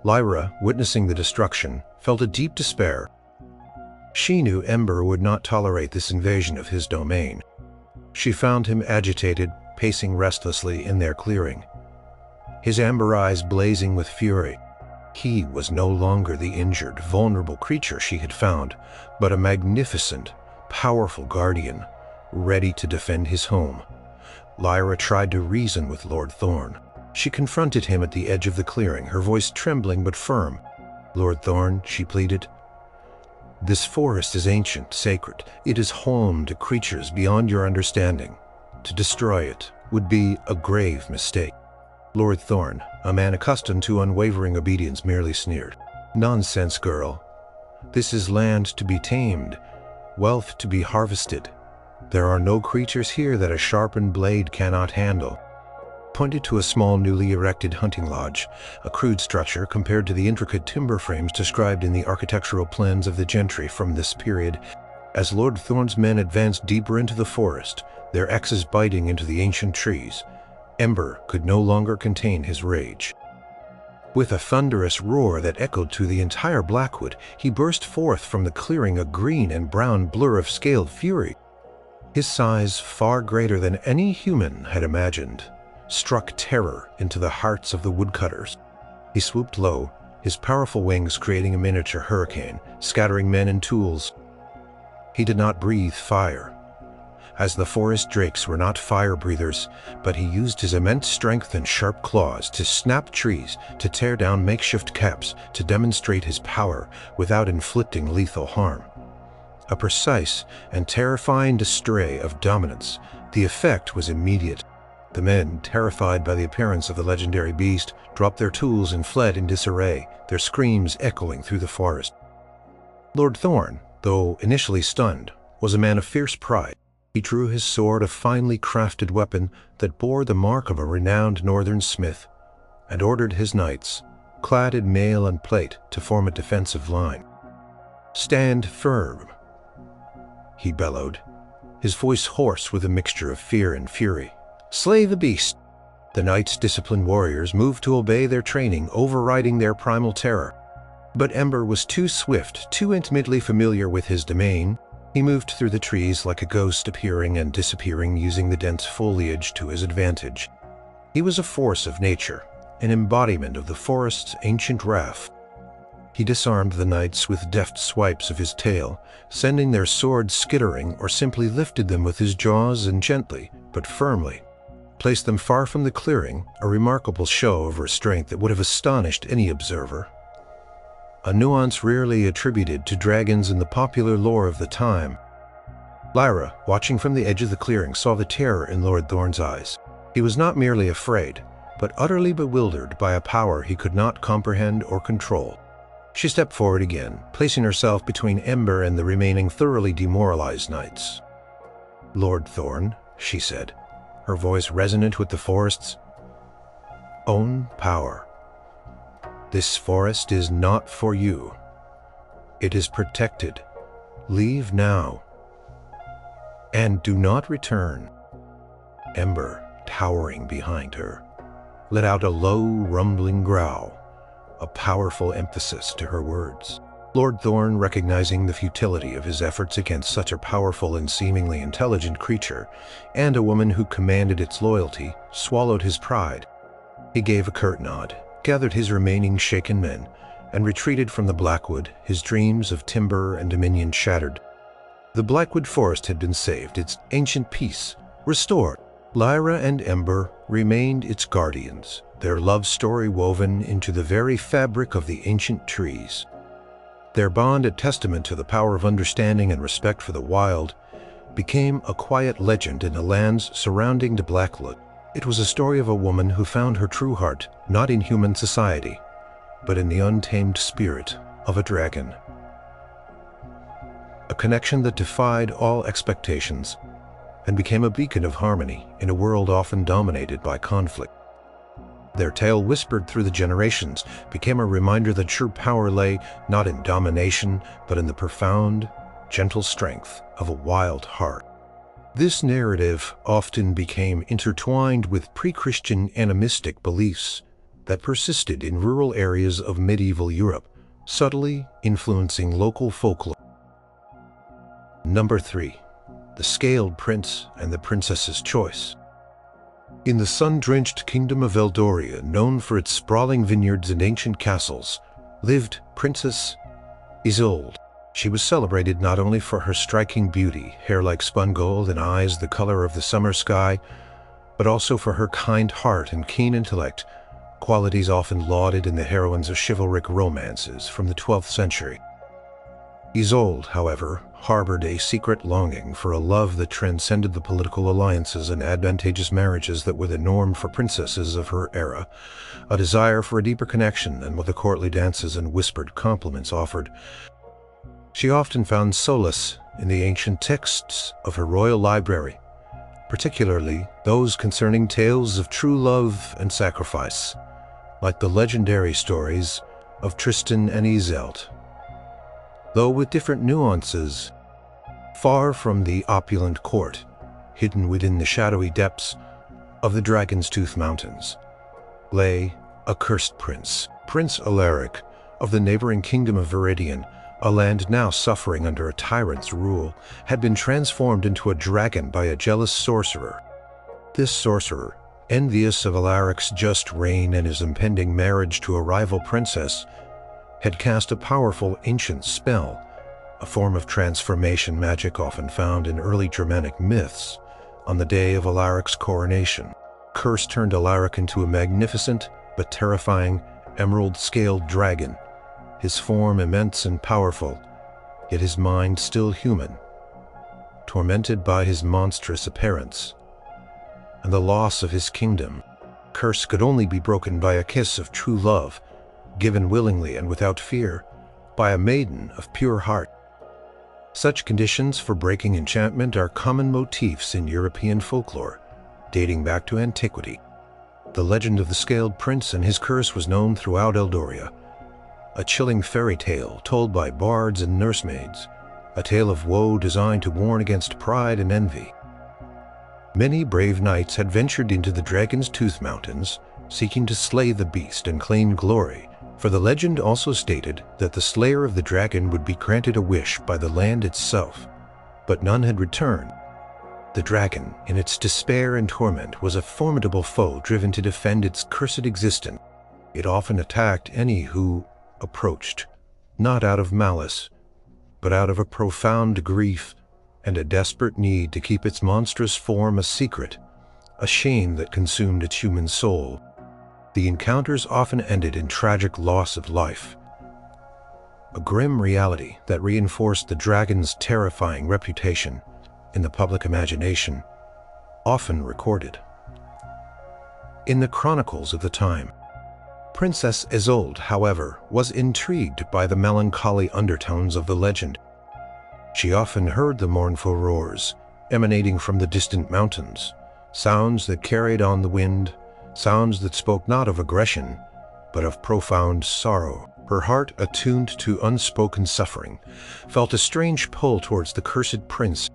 Lyra, witnessing the destruction, felt a deep despair. She knew Ember would not tolerate this invasion of his domain. She found him agitated, pacing restlessly in their clearing, his amber eyes blazing with fury. He was no longer the injured, vulnerable creature she had found, but a magnificent, powerful guardian, ready to defend his home. Lyra tried to reason with Lord Thorn. She confronted him at the edge of the clearing, her voice trembling but firm. "Lord Thorn," she pleaded, "this forest is ancient, sacred. It is home to creatures beyond your understanding. To destroy it would be a grave mistake." Lord Thorn, a man accustomed to unwavering obedience, merely sneered. "Nonsense, girl. This is land to be tamed, wealth to be harvested. There are no creatures here that a sharpened blade cannot handle." Pointed to a small, newly erected hunting lodge, a crude structure compared to the intricate timber frames described in the architectural plans of the gentry from this period. As Lord Thorn's men advanced deeper into the forest, their axes biting into the ancient trees, Ember could no longer contain his rage. With a thunderous roar that echoed through the entire Blackwood, he burst forth from the clearing, a green and brown blur of scaled fury. His size, far greater than any human had imagined, struck terror into the hearts of the woodcutters. He swooped low, his powerful wings creating a miniature hurricane, scattering men and tools. He did not breathe fire, as the forest drakes were not fire breathers, but he used his immense strength and sharp claws to snap trees, to tear down makeshift caps, to demonstrate his power without inflicting lethal harm. A precise and terrifying display of dominance. The effect was immediate. The men, terrified by the appearance of the legendary beast, dropped their tools and fled in disarray, their screams echoing through the forest. Lord Thorn, though initially stunned, was a man of fierce pride. He drew his sword, a finely crafted weapon that bore the mark of a renowned northern smith, and ordered his knights, clad in mail and plate, to form a defensive line. "Stand firm," he bellowed, his voice hoarse with a mixture of fear and fury. "Slay the beast." The knights, disciplined warriors, moved to obey their training, overriding their primal terror. But Ember was too swift, too intimately familiar with his domain. He moved through the trees like a ghost, appearing and disappearing, using the dense foliage to his advantage. He was a force of nature, an embodiment of the forest's ancient wrath. He disarmed the knights with deft swipes of his tail, sending their swords skittering, or simply lifted them with his jaws and gently, but firmly placed them far from the clearing, a remarkable show of restraint that would have astonished any observer. A nuance rarely attributed to dragons in the popular lore of the time. Lyra, watching from the edge of the clearing, saw the terror in Lord Thorn's eyes. He was not merely afraid, but utterly bewildered by a power he could not comprehend or control. She stepped forward again, placing herself between Ember and the remaining thoroughly demoralized knights. "Lord Thorn," she said, her voice resonant with the forest's own power. "This forest is not for you. It is protected. Leave now, and do not return." Ember, towering behind her, let out a low, rumbling growl, a powerful emphasis to her words. Lord Thorn, recognizing the futility of his efforts against such a powerful and seemingly intelligent creature, and a woman who commanded its loyalty, swallowed his pride. He gave a curt nod, gathered his remaining shaken men, and retreated from the Blackwood, his dreams of timber and dominion shattered. The Blackwood forest had been saved, its ancient peace restored. Lyra and Ember remained its guardians, their love story woven into the very fabric of the ancient trees. Their bond, a testament to the power of understanding and respect for the wild, became a quiet legend in the lands surrounding the Blackwood. It was a story of a woman who found her true heart not in human society, but in the untamed spirit of a dragon. A connection that defied all expectations and became a beacon of harmony in a world often dominated by conflict. Their tale, whispered through the generations, became a reminder that true power lay not in domination, but in the profound, gentle strength of a wild heart. This narrative often became intertwined with pre-Christian animistic beliefs that persisted in rural areas of medieval Europe, subtly influencing local folklore. Number 3. The Scaled Prince and the Princess's Choice. In the sun-drenched kingdom of Eldoria, known for its sprawling vineyards and ancient castles, lived Princess Isolde. She was celebrated not only for her striking beauty, hair like spun gold and eyes the color of the summer sky, but also for her kind heart and keen intellect, qualities often lauded in the heroines of chivalric romances from the 12th century. Isolde, however, harbored a secret longing for a love that transcended the political alliances and advantageous marriages that were the norm for princesses of her era, a desire for a deeper connection than what the courtly dances and whispered compliments offered. She often found solace in the ancient texts of her royal library, particularly those concerning tales of true love and sacrifice, like the legendary stories of Tristan and Isolde. Though with different nuances, far from the opulent court, hidden within the shadowy depths of the Dragon's Tooth Mountains, lay a cursed prince, Prince Alaric of the neighboring kingdom of Viridian, a land now suffering under a tyrant's rule, had been transformed into a dragon by a jealous sorcerer. This sorcerer, envious of Alaric's just reign and his impending marriage to a rival princess, had cast a powerful ancient spell, a form of transformation magic often found in early Germanic myths, on the day of Alaric's coronation. Curse turned Alaric into a magnificent but terrifying emerald-scaled dragon, his form immense and powerful, yet his mind still human, tormented by his monstrous appearance and the loss of his kingdom. Curse could only be broken by a kiss of true love, given willingly and without fear, by a maiden of pure heart. Such conditions for breaking enchantment are common motifs in European folklore, dating back to antiquity. The legend of the Scaled Prince and his curse was known throughout Eldoria, a chilling fairy tale told by bards and nursemaids, a tale of woe designed to warn against pride and envy. Many brave knights had ventured into the Dragon's Tooth Mountains, seeking to slay the beast and claim glory, for the legend also stated that the slayer of the dragon would be granted a wish by the land itself, but none had returned. The dragon, in its despair and torment, was a formidable foe driven to defend its cursed existence. It often attacked any who approached, not out of malice, but out of a profound grief and a desperate need to keep its monstrous form a secret, a shame that consumed its human soul. The encounters often ended in tragic loss of life, a grim reality that reinforced the dragon's terrifying reputation in the public imagination, often recorded. In the chronicles of the time, Princess Isolde, however, was intrigued by the melancholy undertones of the legend. She often heard the mournful roars emanating from the distant mountains, sounds that carried on the wind, sounds that spoke not of aggression, but of profound sorrow. Her heart, attuned to unspoken suffering, felt a strange pull towards the cursed prince.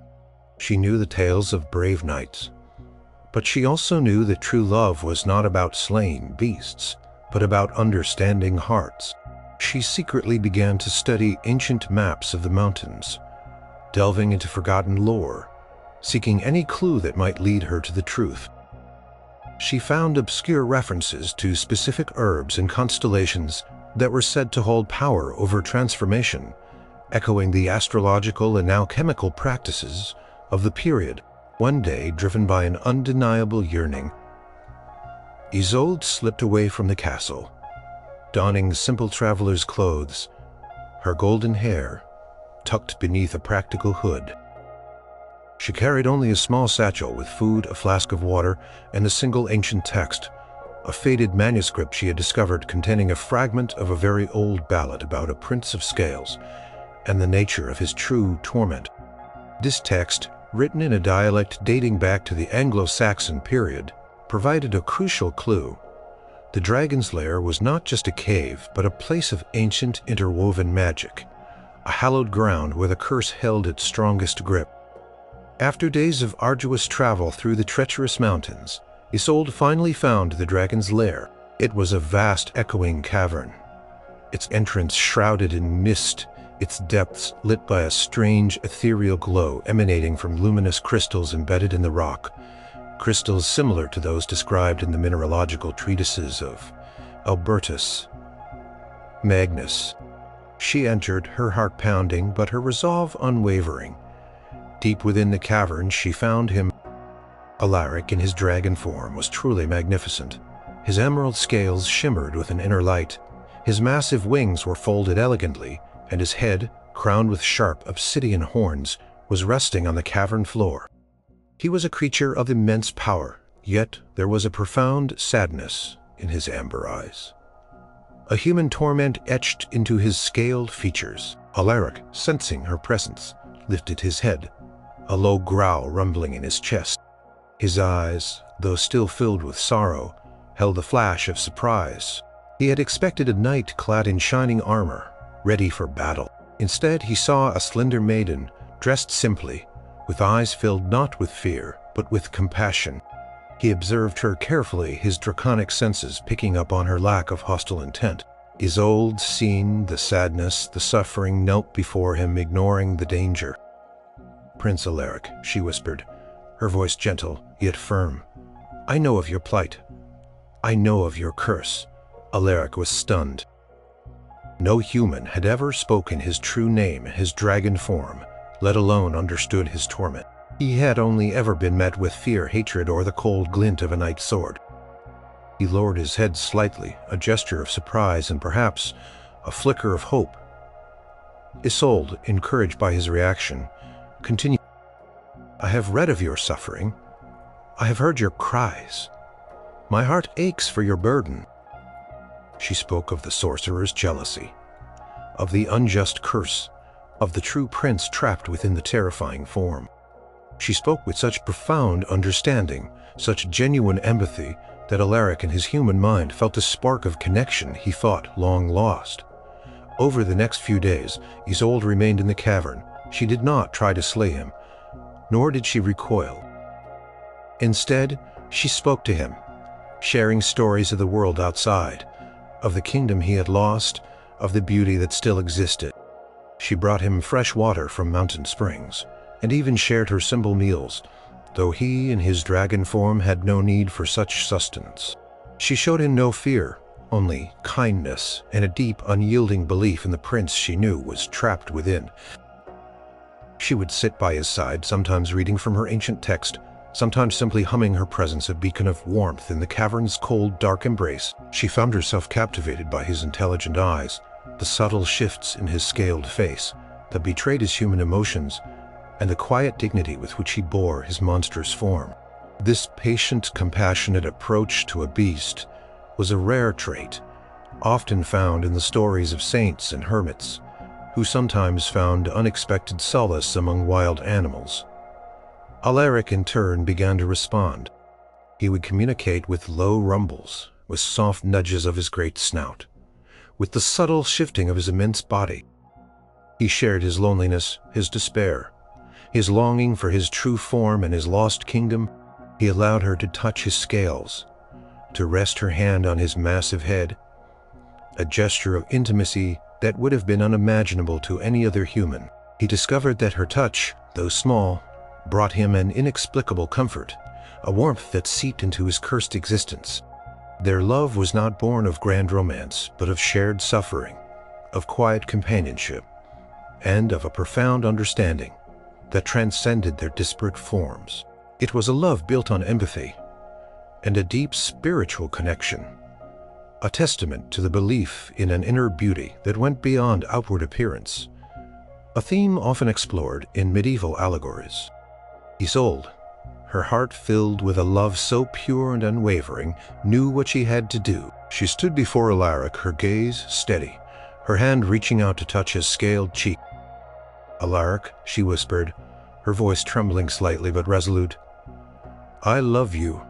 She knew the tales of brave knights, but she also knew that true love was not about slaying beasts, but about understanding hearts. She secretly began to study ancient maps of the mountains, delving into forgotten lore, seeking any clue that might lead her to the truth. She found obscure references to specific herbs and constellations that were said to hold power over transformation, echoing the astrological and alchemical practices of the period. One day, driven by an undeniable yearning, Isolde slipped away from the castle, donning simple traveler's clothes, her golden hair tucked beneath a practical hood. She carried only a small satchel with food, a flask of water, and a single ancient text, a faded manuscript she had discovered containing a fragment of a very old ballad about a prince of scales and the nature of his true torment. This text, written in a dialect dating back to the Anglo-Saxon period, provided a crucial clue. The dragon's lair was not just a cave, but a place of ancient interwoven magic, a hallowed ground where the curse held its strongest grip. After days of arduous travel through the treacherous mountains, Isolde finally found the dragon's lair. It was a vast echoing cavern, its entrance shrouded in mist, its depths lit by a strange ethereal glow emanating from luminous crystals embedded in the rock, crystals similar to those described in the mineralogical treatises of Albertus Magnus. She entered, her heart pounding, but her resolve unwavering. Deep within the cavern she found him. Alaric in his dragon form was truly magnificent. His emerald scales shimmered with an inner light. His massive wings were folded elegantly, and his head, crowned with sharp obsidian horns, was resting on the cavern floor. He was a creature of immense power, yet there was a profound sadness in his amber eyes. A human torment etched into his scaled features. Alaric, sensing her presence, lifted his head, a low growl rumbling in his chest. His eyes, though still filled with sorrow, held a flash of surprise. He had expected a knight clad in shining armor, ready for battle. Instead, he saw a slender maiden, dressed simply, with eyes filled not with fear, but with compassion. He observed her carefully, his draconic senses picking up on her lack of hostile intent. Isolde, seeing the sadness, the suffering, knelt before him, ignoring the danger. "Prince Alaric," she whispered, her voice gentle, yet firm. "I know of your plight. I know of your curse." Alaric was stunned. No human had ever spoken his true name in his dragon form, let alone understood his torment. He had only ever been met with fear, hatred, or the cold glint of a knight's sword. He lowered his head slightly, a gesture of surprise and perhaps a flicker of hope. Isolde, encouraged by his reaction, continued, "I have read of your suffering. I have heard your cries. My heart aches for your burden." She spoke of the sorcerer's jealousy, of the unjust curse, of the true prince trapped within the terrifying form. She spoke with such profound understanding, such genuine empathy, that Alaric in his human mind felt a spark of connection he thought long lost. Over the next few days, Isolde remained in the cavern. She did not try to slay him, nor did she recoil. Instead, she spoke to him, sharing stories of the world outside, of the kingdom he had lost, of the beauty that still existed. She brought him fresh water from mountain springs, and even shared her simple meals, though he in his dragon form had no need for such sustenance. She showed him no fear, only kindness and a deep, unyielding belief in the prince she knew was trapped within. She would sit by his side, sometimes reading from her ancient text, sometimes simply humming, her presence a beacon of warmth in the cavern's cold, dark embrace. She found herself captivated by his intelligent eyes, the subtle shifts in his scaled face that betrayed his human emotions, and the quiet dignity with which he bore his monstrous form. This patient, compassionate approach to a beast was a rare trait, often found in the stories of saints and hermits, who sometimes found unexpected solace among wild animals. Alaric, in turn, began to respond. He would communicate with low rumbles, with soft nudges of his great snout, with the subtle shifting of his immense body. He shared his loneliness, his despair, his longing for his true form and his lost kingdom. He allowed her to touch his scales, to rest her hand on his massive head, a gesture of intimacy that would have been unimaginable to any other human. He discovered that her touch, though small, brought him an inexplicable comfort, a warmth that seeped into his cursed existence. Their love was not born of grand romance, but of shared suffering, of quiet companionship, and of a profound understanding that transcended their disparate forms. It was a love built on empathy and a deep spiritual connection, a testament to the belief in an inner beauty that went beyond outward appearance, a theme often explored in medieval allegories. Isolde, her heart filled with a love so pure and unwavering, knew what she had to do. She stood before Alaric, her gaze steady, her hand reaching out to touch his scaled cheek. "Alaric," she whispered, her voice trembling slightly but resolute, "I love you,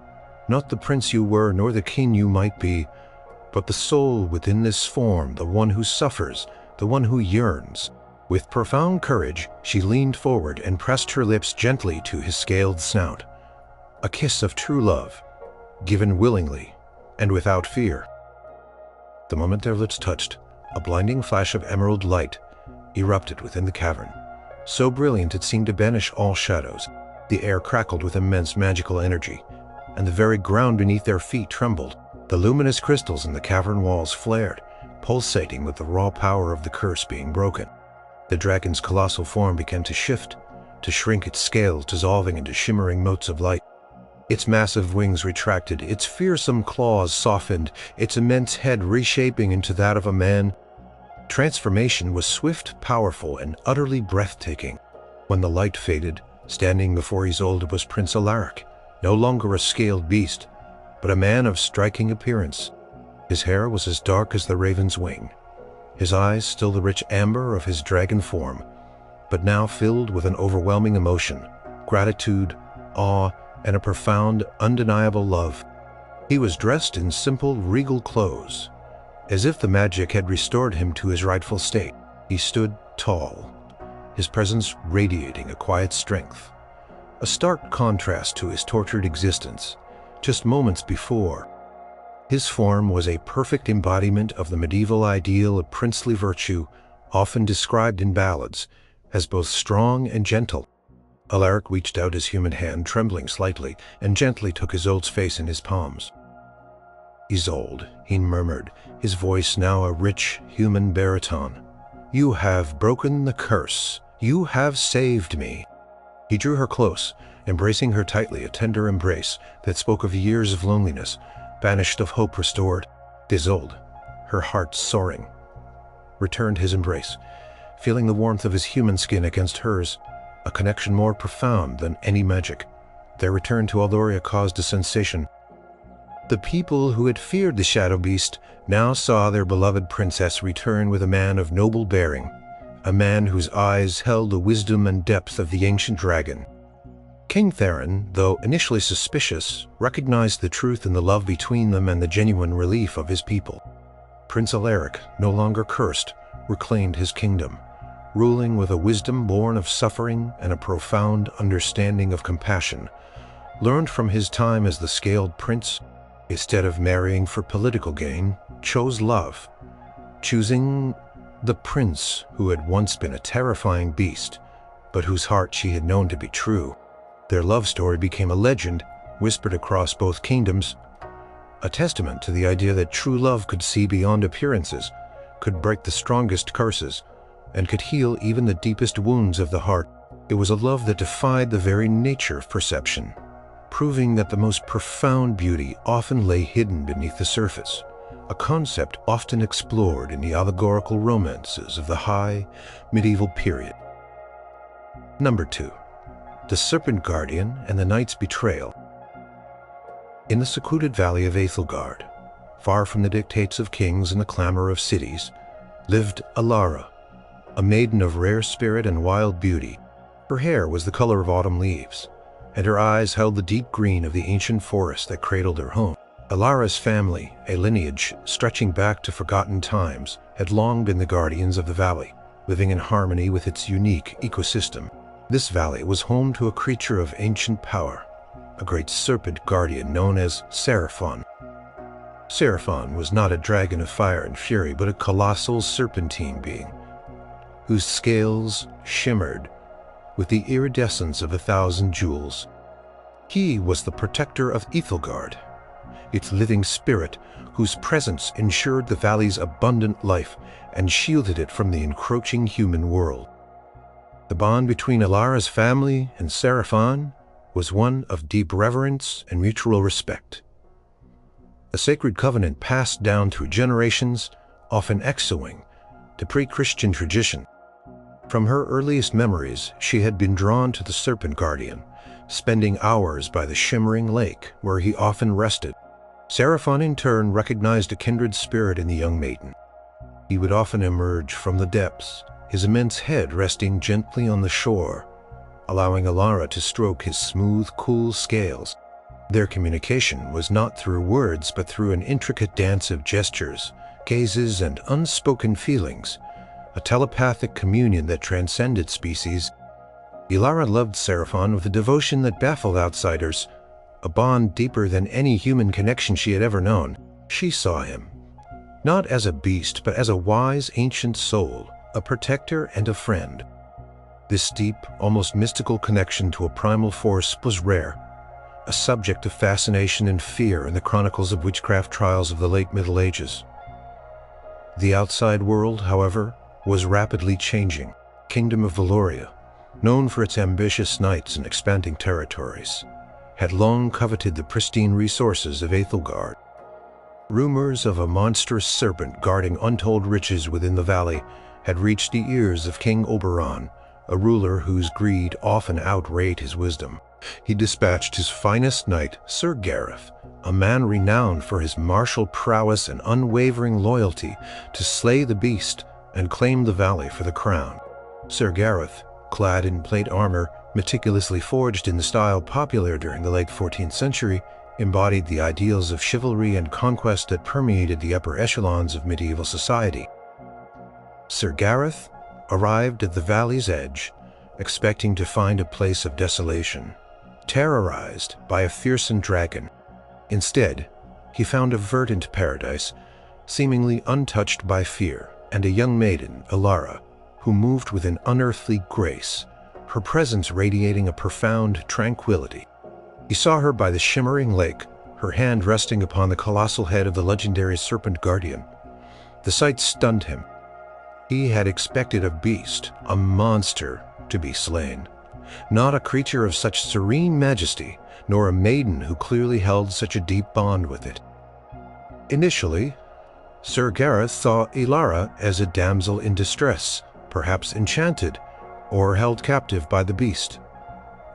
not the prince you were nor the king you might be, but the soul within this form, the one who suffers, the one who yearns." With profound courage, she leaned forward and pressed her lips gently to his scaled snout, a kiss of true love, given willingly and without fear. The moment their lips touched, a blinding flash of emerald light erupted within the cavern. So brilliant it seemed to banish all shadows. The air crackled with immense magical energy, and the very ground beneath their feet trembled. The luminous crystals in the cavern walls flared, pulsating with the raw power of the curse being broken. The dragon's colossal form began to shift, to shrink, its scales dissolving into shimmering motes of light. Its massive wings retracted, its fearsome claws softened, its immense head reshaping into that of a man. Transformation was swift, powerful, and utterly breathtaking. When the light faded, standing before Isolde was Prince Alaric, no longer a scaled beast, but a man of striking appearance. His hair was as dark as the raven's wing, his eyes still the rich amber of his dragon form, but now filled with an overwhelming emotion, gratitude, awe, and a profound, undeniable love. He was dressed in simple, regal clothes, as if the magic had restored him to his rightful state. He stood tall, his presence radiating a quiet strength, a stark contrast to his tortured existence just moments before. His form was a perfect embodiment of the medieval ideal of princely virtue, often described in ballads as both strong and gentle. Alaric reached out his human hand, trembling slightly, and gently took Isolde's face in his palms. "Isolde," he murmured, his voice now a rich, human baritone. "You have broken the curse. You have saved me." He drew her close, embracing her tightly, a tender embrace that spoke of years of loneliness, banished, of hope restored. Isolde, her heart soaring, returned his embrace, feeling the warmth of his human skin against hers, a connection more profound than any magic. Their return to Aldoria caused a sensation. The people who had feared the Shadow Beast now saw their beloved princess return with a man of noble bearing, a man whose eyes held the wisdom and depth of the ancient dragon. King Theron, though initially suspicious, recognized the truth in the love between them and the genuine relief of his people. Prince Alaric, no longer cursed, reclaimed his kingdom, ruling with a wisdom born of suffering and a profound understanding of compassion, learned from his time as the Scaled Prince. Instead of marrying for political gain, chose love, choosing the prince who had once been a terrifying beast, but whose heart she had known to be true. Their love story became a legend, whispered across both kingdoms, a testament to the idea that true love could see beyond appearances, could break the strongest curses, and could heal even the deepest wounds of the heart. It was a love that defied the very nature of perception, proving that the most profound beauty often lay hidden beneath the surface, a concept often explored in the allegorical romances of the high medieval period. Number 2. The Serpent Guardian and the Knight's Betrayal. In the secluded valley of Aethelgard, far from the dictates of kings and the clamor of cities, lived Alara, a maiden of rare spirit and wild beauty. Her hair was the color of autumn leaves, and her eyes held the deep green of the ancient forest that cradled her home. Alara's family, a lineage stretching back to forgotten times, had long been the guardians of the valley, living in harmony with its unique ecosystem. This valley was home to a creature of ancient power, a great serpent guardian known as Seraphon. Seraphon was not a dragon of fire and fury, but a colossal serpentine being, whose scales shimmered with the iridescence of 1,000 jewels. He was the protector of Aethelgard, its living spirit, whose presence ensured the valley's abundant life and shielded it from the encroaching human world. The bond between Alara's family and Seraphon was one of deep reverence and mutual respect, a sacred covenant passed down through generations, often echoing to pre-Christian tradition. From her earliest memories, she had been drawn to the Serpent Guardian, spending hours by the shimmering lake where he often rested. Seraphon in turn recognized a kindred spirit in the young maiden. He would often emerge from the depths, his immense head resting gently on the shore, allowing Alara to stroke his smooth, cool scales. Their communication was not through words, but through an intricate dance of gestures, gazes, and unspoken feelings, a telepathic communion that transcended species. Alara loved Seraphon with a devotion that baffled outsiders, a bond deeper than any human connection she had ever known. She saw him, not as a beast, but as a wise, ancient soul, a protector and a friend. This deep, almost mystical connection to a primal force was rare, a subject of fascination and fear in the chronicles of witchcraft trials of the late Middle Ages. The outside world, however, was rapidly changing. Kingdom of Valoria, known for its ambitious knights and expanding territories, had long coveted the pristine resources of Ethelgard. Rumors of a monstrous serpent guarding untold riches within the valley had reached the ears of King Oberon, a ruler whose greed often outweighed his wisdom. He dispatched his finest knight, Sir Gareth, a man renowned for his martial prowess and unwavering loyalty, to slay the beast and claim the valley for the crown. Sir Gareth, clad in plate armor meticulously forged in the style popular during the late 14th century, embodied the ideals of chivalry and conquest that permeated the upper echelons of medieval society. Sir Gareth arrived at the valley's edge, expecting to find a place of desolation, terrorized by a fearsome dragon. Instead, he found a verdant paradise, seemingly untouched by fear, and a young maiden, Lyra, who moved with an unearthly grace, her presence radiating a profound tranquility. He saw her by the shimmering lake, her hand resting upon the colossal head of the legendary serpent guardian. The sight stunned him. He had expected a beast, a monster, to be slain, not a creature of such serene majesty, nor a maiden who clearly held such a deep bond with it. Initially, Sir Gareth saw Lyra as a damsel in distress, perhaps enchanted, or held captive by the beast,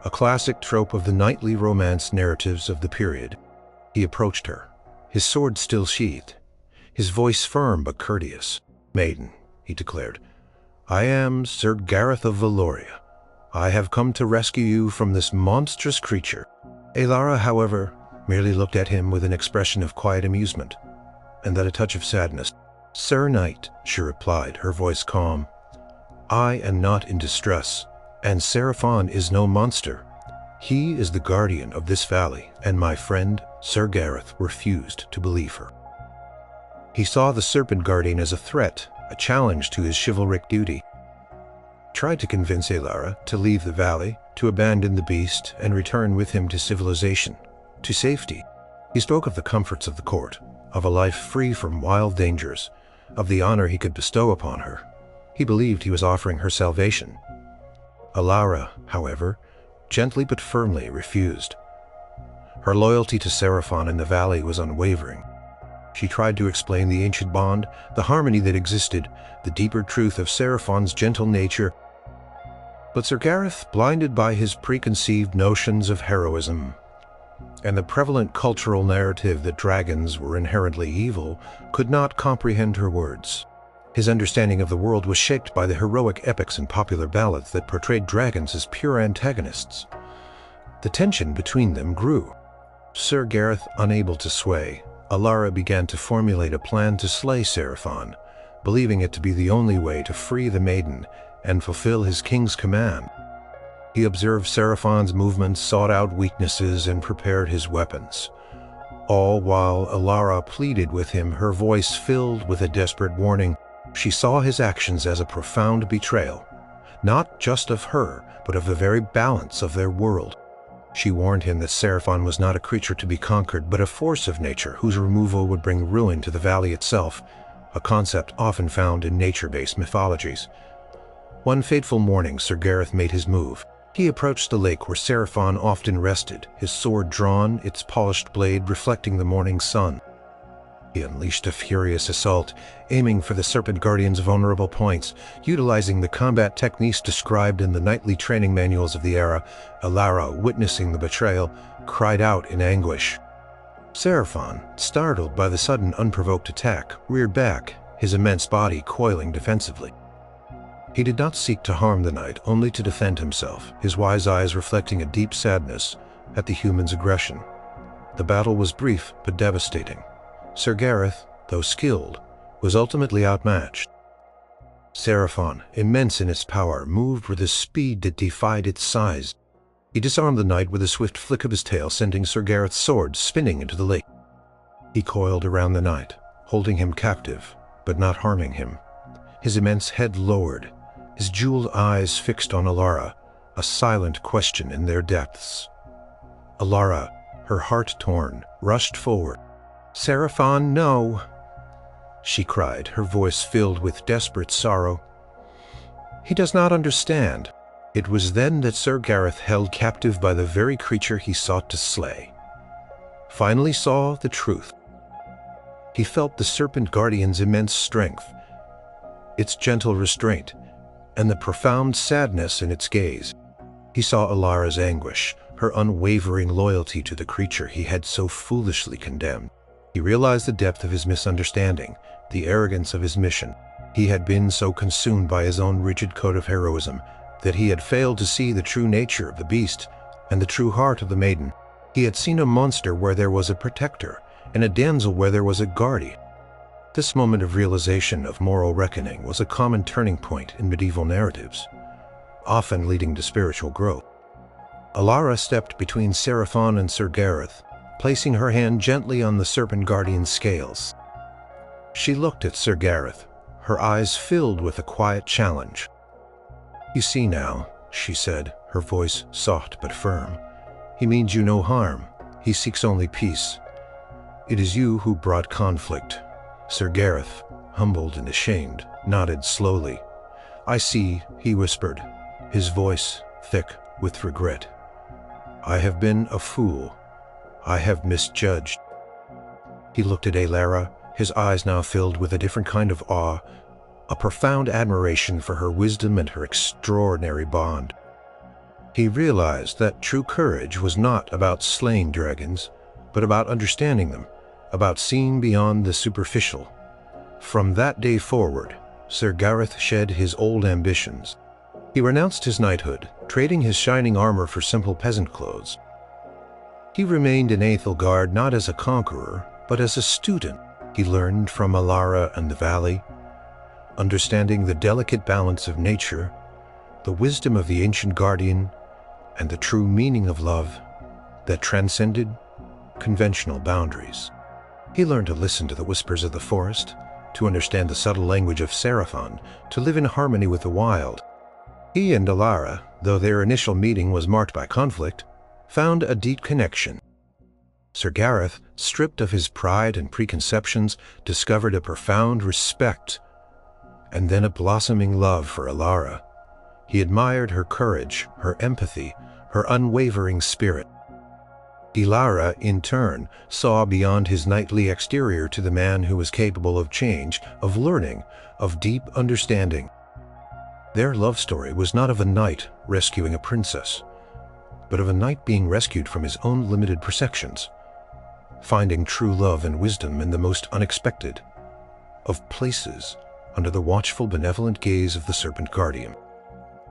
a classic trope of the knightly romance narratives of the period. He approached her, his sword still sheathed, his voice firm but courteous. "Maiden," he declared, "I am Sir Gareth of Valoria. I have come to rescue you from this monstrous creature." Lyra, however, merely looked at him with an expression of quiet amusement, and then a touch of sadness. "Sir Knight," she replied, her voice calm, "I am not in distress, and Seraphon is no monster. He is the guardian of this valley, and my friend, Sir Gareth, refused to believe her. He saw the serpent guardian as a threat, a challenge to his chivalric duty. Tried to convince Lyra to leave the valley, to abandon the beast, and return with him to civilization, to safety. He spoke of the comforts of the court, of a life free from wild dangers, of the honor he could bestow upon her. He believed he was offering her salvation. Lyra, however, gently but firmly refused. Her loyalty to Seraphon in the valley was unwavering. She tried to explain the ancient bond, the harmony that existed, the deeper truth of Seraphon's gentle nature. But Sir Gareth, blinded by his preconceived notions of heroism and the prevalent cultural narrative that dragons were inherently evil, could not comprehend her words. His understanding of the world was shaped by the heroic epics and popular ballads that portrayed dragons as pure antagonists. The tension between them grew. Sir Gareth unable to sway, Lyra began to formulate a plan to slay Seraphon, believing it to be the only way to free the maiden and fulfill his king's command. He observed Seraphon's movements, sought out weaknesses, and prepared his weapons. All while Lyra pleaded with him, her voice filled with a desperate warning. She saw his actions as a profound betrayal, not just of her, but of the very balance of their world. She warned him that Seraphon was not a creature to be conquered, but a force of nature whose removal would bring ruin to the valley itself, a concept often found in nature-based mythologies. One fateful morning, Sir Gareth made his move. He approached the lake where Seraphon often rested, his sword drawn, its polished blade reflecting the morning sun. He unleashed a furious assault, aiming for the Serpent Guardian's vulnerable points. Utilizing the combat techniques described in the knightly training manuals of the era, Lyra, witnessing the betrayal, cried out in anguish. Seraphon, startled by the sudden unprovoked attack, reared back, his immense body coiling defensively. He did not seek to harm the knight, only to defend himself, his wise eyes reflecting a deep sadness at the human's aggression. The battle was brief but devastating. Sir Gareth, though skilled, was ultimately outmatched. Seraphon, immense in its power, moved with a speed that defied its size. He disarmed the knight with a swift flick of his tail, sending Sir Gareth's sword spinning into the lake. He coiled around the knight, holding him captive, but not harming him. his immense head lowered, his jeweled eyes fixed on Alara, a silent question in their depths. Alara, her heart torn, rushed forward. "Seraphon, no!" she cried, her voice filled with desperate sorrow. "He does not understand." It was then that Sir Gareth, held captive by the very creature he sought to slay, finally saw the truth. He felt the Serpent Guardian's immense strength, its gentle restraint, and the profound sadness in its gaze. He saw Alara's anguish, her unwavering loyalty to the creature he had so foolishly condemned. He realized the depth of his misunderstanding, the arrogance of his mission. He had been so consumed by his own rigid code of heroism that he had failed to see the true nature of the beast and the true heart of the maiden. He had seen a monster where there was a protector, and a damsel where there was a guardian. This moment of realization of moral reckoning was a common turning point in medieval narratives, often leading to spiritual growth. Alara stepped between Seraphon and Sir Gareth, placing her hand gently on the Serpent Guardian's scales. She looked at Sir Gareth, her eyes filled with a quiet challenge. "You see now," she said, her voice soft but firm. "He means you no harm. He seeks only peace. It is you who brought conflict." Sir Gareth, humbled and ashamed, nodded slowly. "I see," he whispered, his voice thick with regret. "I have been a fool. I have misjudged." He looked at Alara, his eyes now filled with a different kind of awe, a profound admiration for her wisdom and her extraordinary bond. He realized that true courage was not about slaying dragons, but about understanding them, about seeing beyond the superficial. From that day forward, Sir Gareth shed his old ambitions. He renounced his knighthood, trading his shining armor for simple peasant clothes. He remained in Aethelgard not as a conqueror, but as a student. He learned from Alara and the valley, understanding the delicate balance of nature, the wisdom of the ancient guardian, and the true meaning of love that transcended conventional boundaries. He learned to listen to the whispers of the forest, to understand the subtle language of Seraphon, to live in harmony with the wild. He and Alara, though their initial meeting was marked by conflict, found a deep connection. Sir Gareth, stripped of his pride and preconceptions, discovered a profound respect and then a blossoming love for Alara. He admired her courage, her empathy, her unwavering spirit. Alara, in turn, saw beyond his knightly exterior to the man who was capable of change, of learning, of deep understanding. Their love story was not of a knight rescuing a princess, but of a knight being rescued from his own limited perceptions, finding true love and wisdom in the most unexpected of places under the watchful, benevolent gaze of the Serpent Guardian.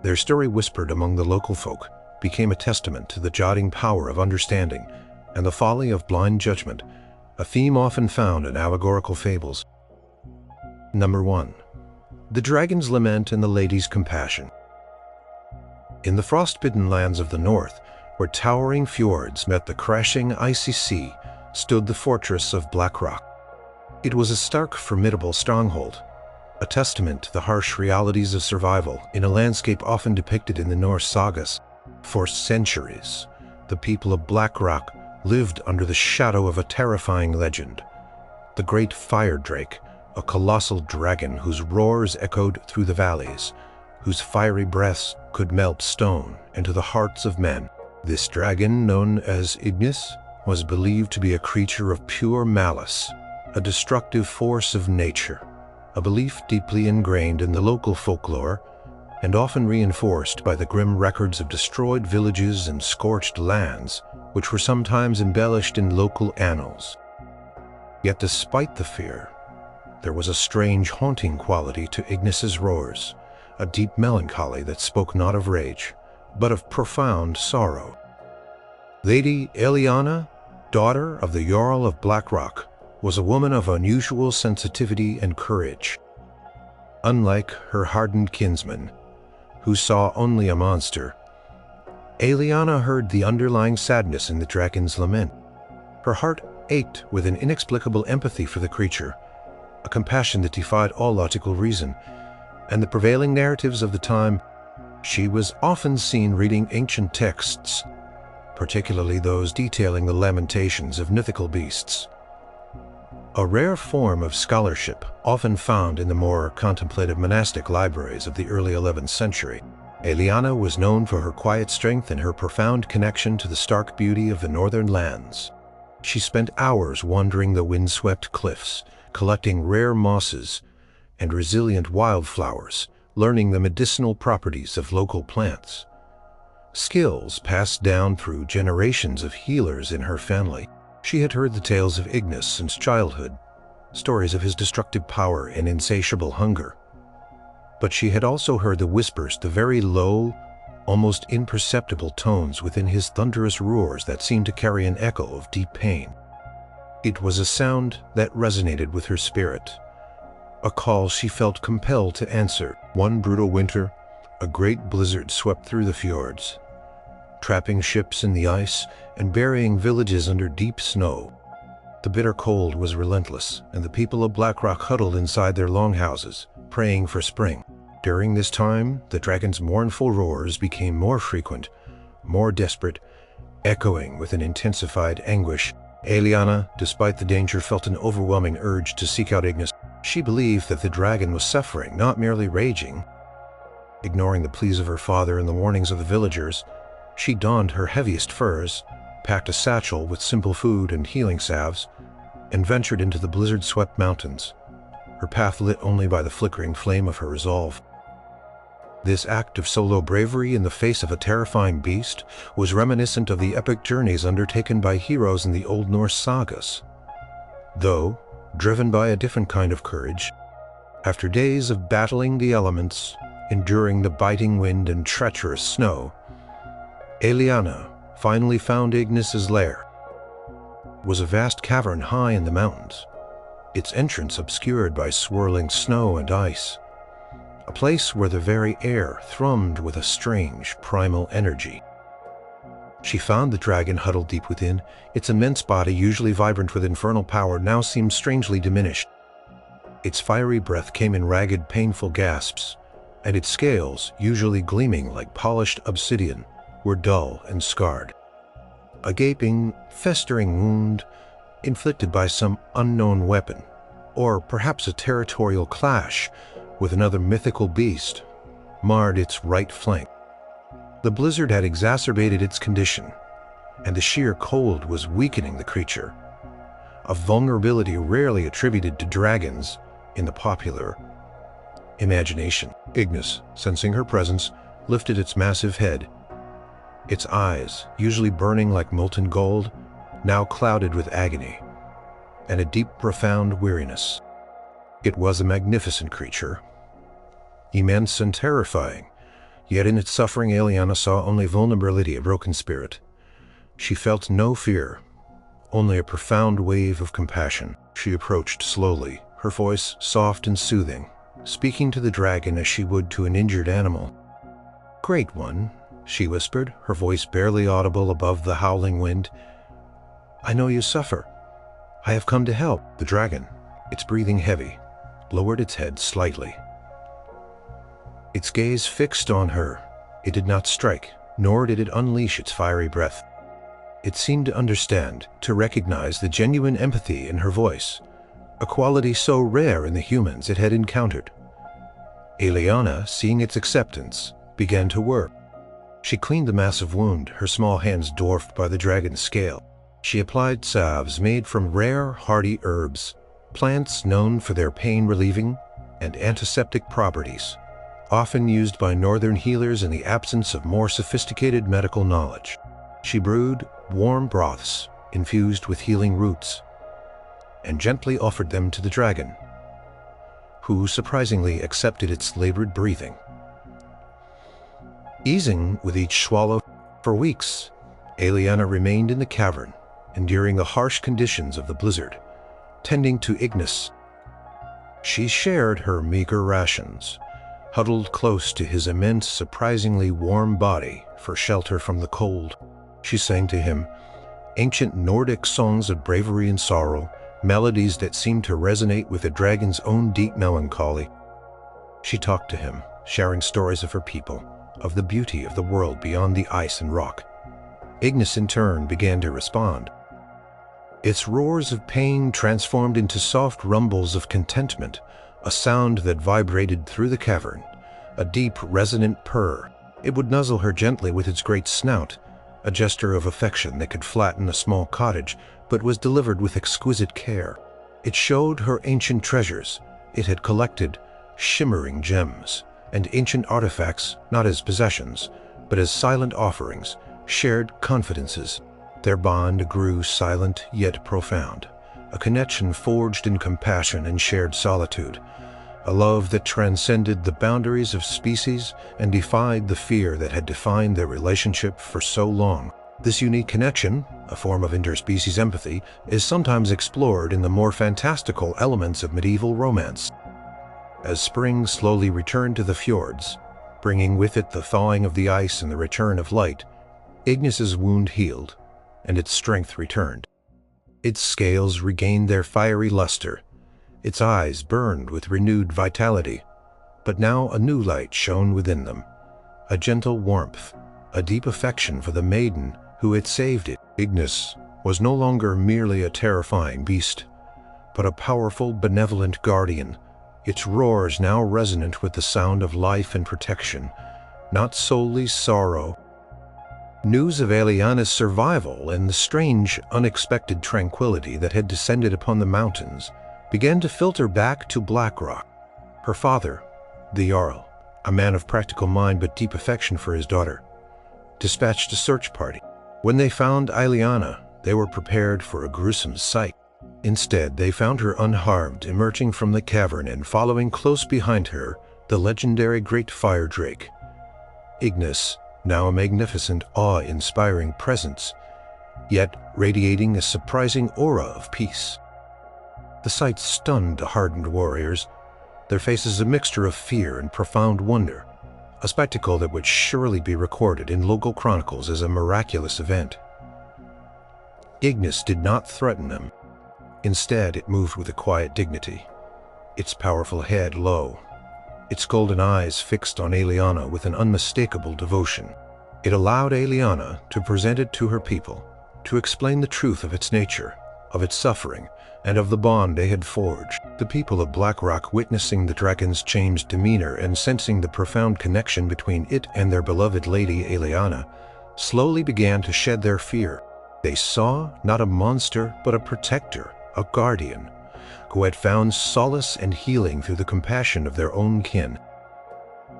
Their story, whispered among the local folk, became a testament to the jotting power of understanding and the folly of blind judgment, a theme often found in allegorical fables. Number 1. The Dragon's Lament and the Lady's Compassion. In the frost-bitten lands of the north, where towering fjords met the crashing icy sea, stood the fortress of Black Rock. It was a stark, formidable stronghold, a testament to the harsh realities of survival in a landscape often depicted in the Norse sagas. For centuries, the people of Black Rock lived under the shadow of a terrifying legend, the Great Fire Drake, a colossal dragon whose roars echoed through the valleys, whose fiery breaths could melt stone into the hearts of men. This dragon, known as Ignis, was believed to be a creature of pure malice, a destructive force of nature, a belief deeply ingrained in the local folklore and often reinforced by the grim records of destroyed villages and scorched lands, which were sometimes embellished in local annals. Yet despite the fear, there was a strange, haunting quality to Ignis's roars, a deep melancholy that spoke not of rage, but of profound sorrow. Lady Eliana, daughter of the Jarl of Black Rock, was a woman of unusual sensitivity and courage. Unlike her hardened kinsman, who saw only a monster, Eliana heard the underlying sadness in the dragon's lament. Her heart ached with an inexplicable empathy for the creature, a compassion that defied all logical reason. and the prevailing narratives of the time, she was often seen reading ancient texts, particularly those detailing the lamentations of mythical beasts. A rare form of scholarship often found in the more contemplative monastic libraries of the early 11th century, Aeliana was known for her quiet strength and her profound connection to the stark beauty of the northern lands. She spent hours wandering the windswept cliffs, collecting rare mosses and resilient wildflowers, learning the medicinal properties of local plants. Skills passed down through generations of healers in her family. She had heard the tales of Ignis since childhood, stories of his destructive power and insatiable hunger. But she had also heard the whispers, the very low, almost imperceptible tones within his thunderous roars that seemed to carry an echo of deep pain. It was a sound that resonated with her spirit, a call she felt compelled to answer. One brutal winter, a great blizzard swept through the fjords, trapping ships in the ice and burying villages under deep snow. The bitter cold was relentless, and the people of Blackrock huddled inside their longhouses, praying for spring. During this time, the dragon's mournful roars became more frequent, more desperate, echoing with an intensified anguish. Aeliana, despite the danger, felt an overwhelming urge to seek out Ignis. She believed that the dragon was suffering, not merely raging. Ignoring the pleas of her father and the warnings of the villagers, she donned her heaviest furs, packed a satchel with simple food and healing salves, and ventured into the blizzard-swept mountains, her path lit only by the flickering flame of her resolve. This act of solo bravery in the face of a terrifying beast was reminiscent of the epic journeys undertaken by heroes in the Old Norse sagas. Though, driven by a different kind of courage, after days of battling the elements, enduring the biting wind and treacherous snow, Aeliana finally found Ignis's lair. It was a vast cavern high in the mountains, its entrance obscured by swirling snow and ice, a place where the very air thrummed with a strange, primal energy. She found the dragon huddled deep within. Its immense body, usually vibrant with infernal power, now seemed strangely diminished. Its fiery breath came in ragged, painful gasps, and its scales, usually gleaming like polished obsidian, were dull and scarred. A gaping, festering wound, inflicted by some unknown weapon, or perhaps a territorial clash with another mythical beast, marred its right flank. The blizzard had exacerbated its condition, and the sheer cold was weakening the creature, a vulnerability rarely attributed to dragons in the popular imagination. Ignis, sensing her presence, lifted its massive head, its eyes, usually burning like molten gold, now clouded with agony and a deep, profound weariness. It was a magnificent creature, immense and terrifying, yet in its suffering Aeliana saw only vulnerability, a broken spirit. She felt no fear, only a profound wave of compassion. She approached slowly, her voice soft and soothing, speaking to the dragon as she would to an injured animal. "Great One," she whispered, her voice barely audible above the howling wind, "I know you suffer. I have come to help." The dragon, its breathing heavy, lowered its head slightly. Its gaze fixed on her. It did not strike, nor did it unleash its fiery breath. It seemed to understand, to recognize the genuine empathy in her voice, a quality so rare in the humans it had encountered. Aeliana, seeing its acceptance, began to work. She cleaned the massive wound, her small hands dwarfed by the dragon's scale. She applied salves made from rare, hardy herbs, plants known for their pain-relieving and antiseptic properties, often used by northern healers in the absence of more sophisticated medical knowledge. She brewed warm broths infused with healing roots and gently offered them to the dragon, who surprisingly accepted its labored breathing. Easing with each swallow, for weeks, Aeliana remained in the cavern, enduring the harsh conditions of the blizzard, tending to Ignis. She shared her meager rations, huddled close to his immense, surprisingly warm body for shelter from the cold. She sang to him ancient Nordic songs of bravery and sorrow, melodies that seemed to resonate with the dragon's own deep melancholy. She talked to him, sharing stories of her people, of the beauty of the world beyond the ice and rock. Ignis in turn began to respond. Its roars of pain transformed into soft rumbles of contentment, a sound that vibrated through the cavern, a deep, resonant purr. It would nuzzle her gently with its great snout, a gesture of affection that could flatten a small cottage, but was delivered with exquisite care. It showed her ancient treasures. It had collected shimmering gems and ancient artifacts, not as possessions, but as silent offerings, shared confidences. Their bond grew silent yet profound, a connection forged in compassion and shared solitude, a love that transcended the boundaries of species and defied the fear that had defined their relationship for so long. This unique connection, a form of interspecies empathy, is sometimes explored in the more fantastical elements of medieval romance. As spring slowly returned to the fjords, bringing with it the thawing of the ice and the return of light, Ignis's wound healed, and its strength returned. Its scales regained their fiery luster. Its eyes burned with renewed vitality, but now a new light shone within them, a gentle warmth, a deep affection for the maiden who had saved it. Ignis was no longer merely a terrifying beast, but a powerful, benevolent guardian, its roars now resonant with the sound of life and protection, not solely sorrow. News of Aeliana's survival and the strange, unexpected tranquility that had descended upon the mountains began to filter back to Blackrock. Her father, the Jarl, a man of practical mind but deep affection for his daughter, dispatched a search party. When they found Aeliana, they were prepared for a gruesome sight. Instead, they found her unharmed, emerging from the cavern and following close behind her the legendary Great Fire Drake. Ignis, now a magnificent, awe-inspiring presence, yet radiating a surprising aura of peace. The sight stunned the hardened warriors, their faces a mixture of fear and profound wonder, a spectacle that would surely be recorded in local chronicles as a miraculous event. Ignis did not threaten them. Instead, it moved with a quiet dignity, its powerful head low, its golden eyes fixed on Aeliana with an unmistakable devotion. It allowed Aeliana to present it to her people, to explain the truth of its nature, of its suffering, and of the bond they had forged. The people of Blackrock, witnessing the dragon's changed demeanor and sensing the profound connection between it and their beloved lady Aeliana, slowly began to shed their fear. They saw not a monster, but a protector, a guardian, who had found solace and healing through the compassion of their own kin.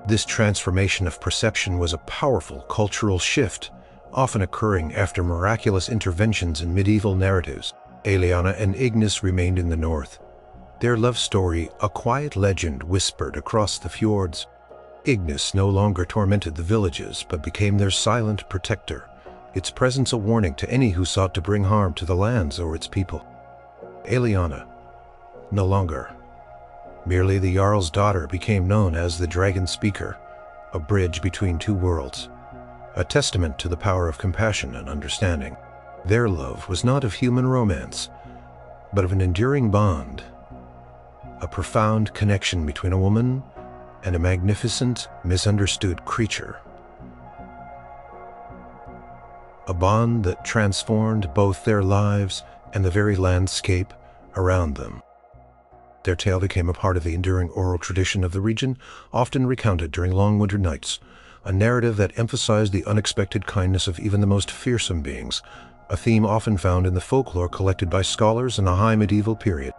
This transformation of perception was a powerful cultural shift, often occurring after miraculous interventions in medieval narratives. Aeliana and Ignis remained in the north, their love story a quiet legend whispered across the fjords. Ignis no longer tormented the villages, but became their silent protector, its presence a warning to any who sought to bring harm to the lands or its people. Aeliana, no longer merely the Jarl's daughter, became known as the Dragon Speaker, a bridge between two worlds, a testament to the power of compassion and understanding. Their love was not of human romance, but of an enduring bond, a profound connection between a woman and a magnificent, misunderstood creature. A bond that transformed both their lives and the very landscape around them. Their tale became a part of the enduring oral tradition of the region, often recounted during long winter nights, a narrative that emphasized the unexpected kindness of even the most fearsome beings, a theme often found in the folklore collected by scholars in the high medieval period.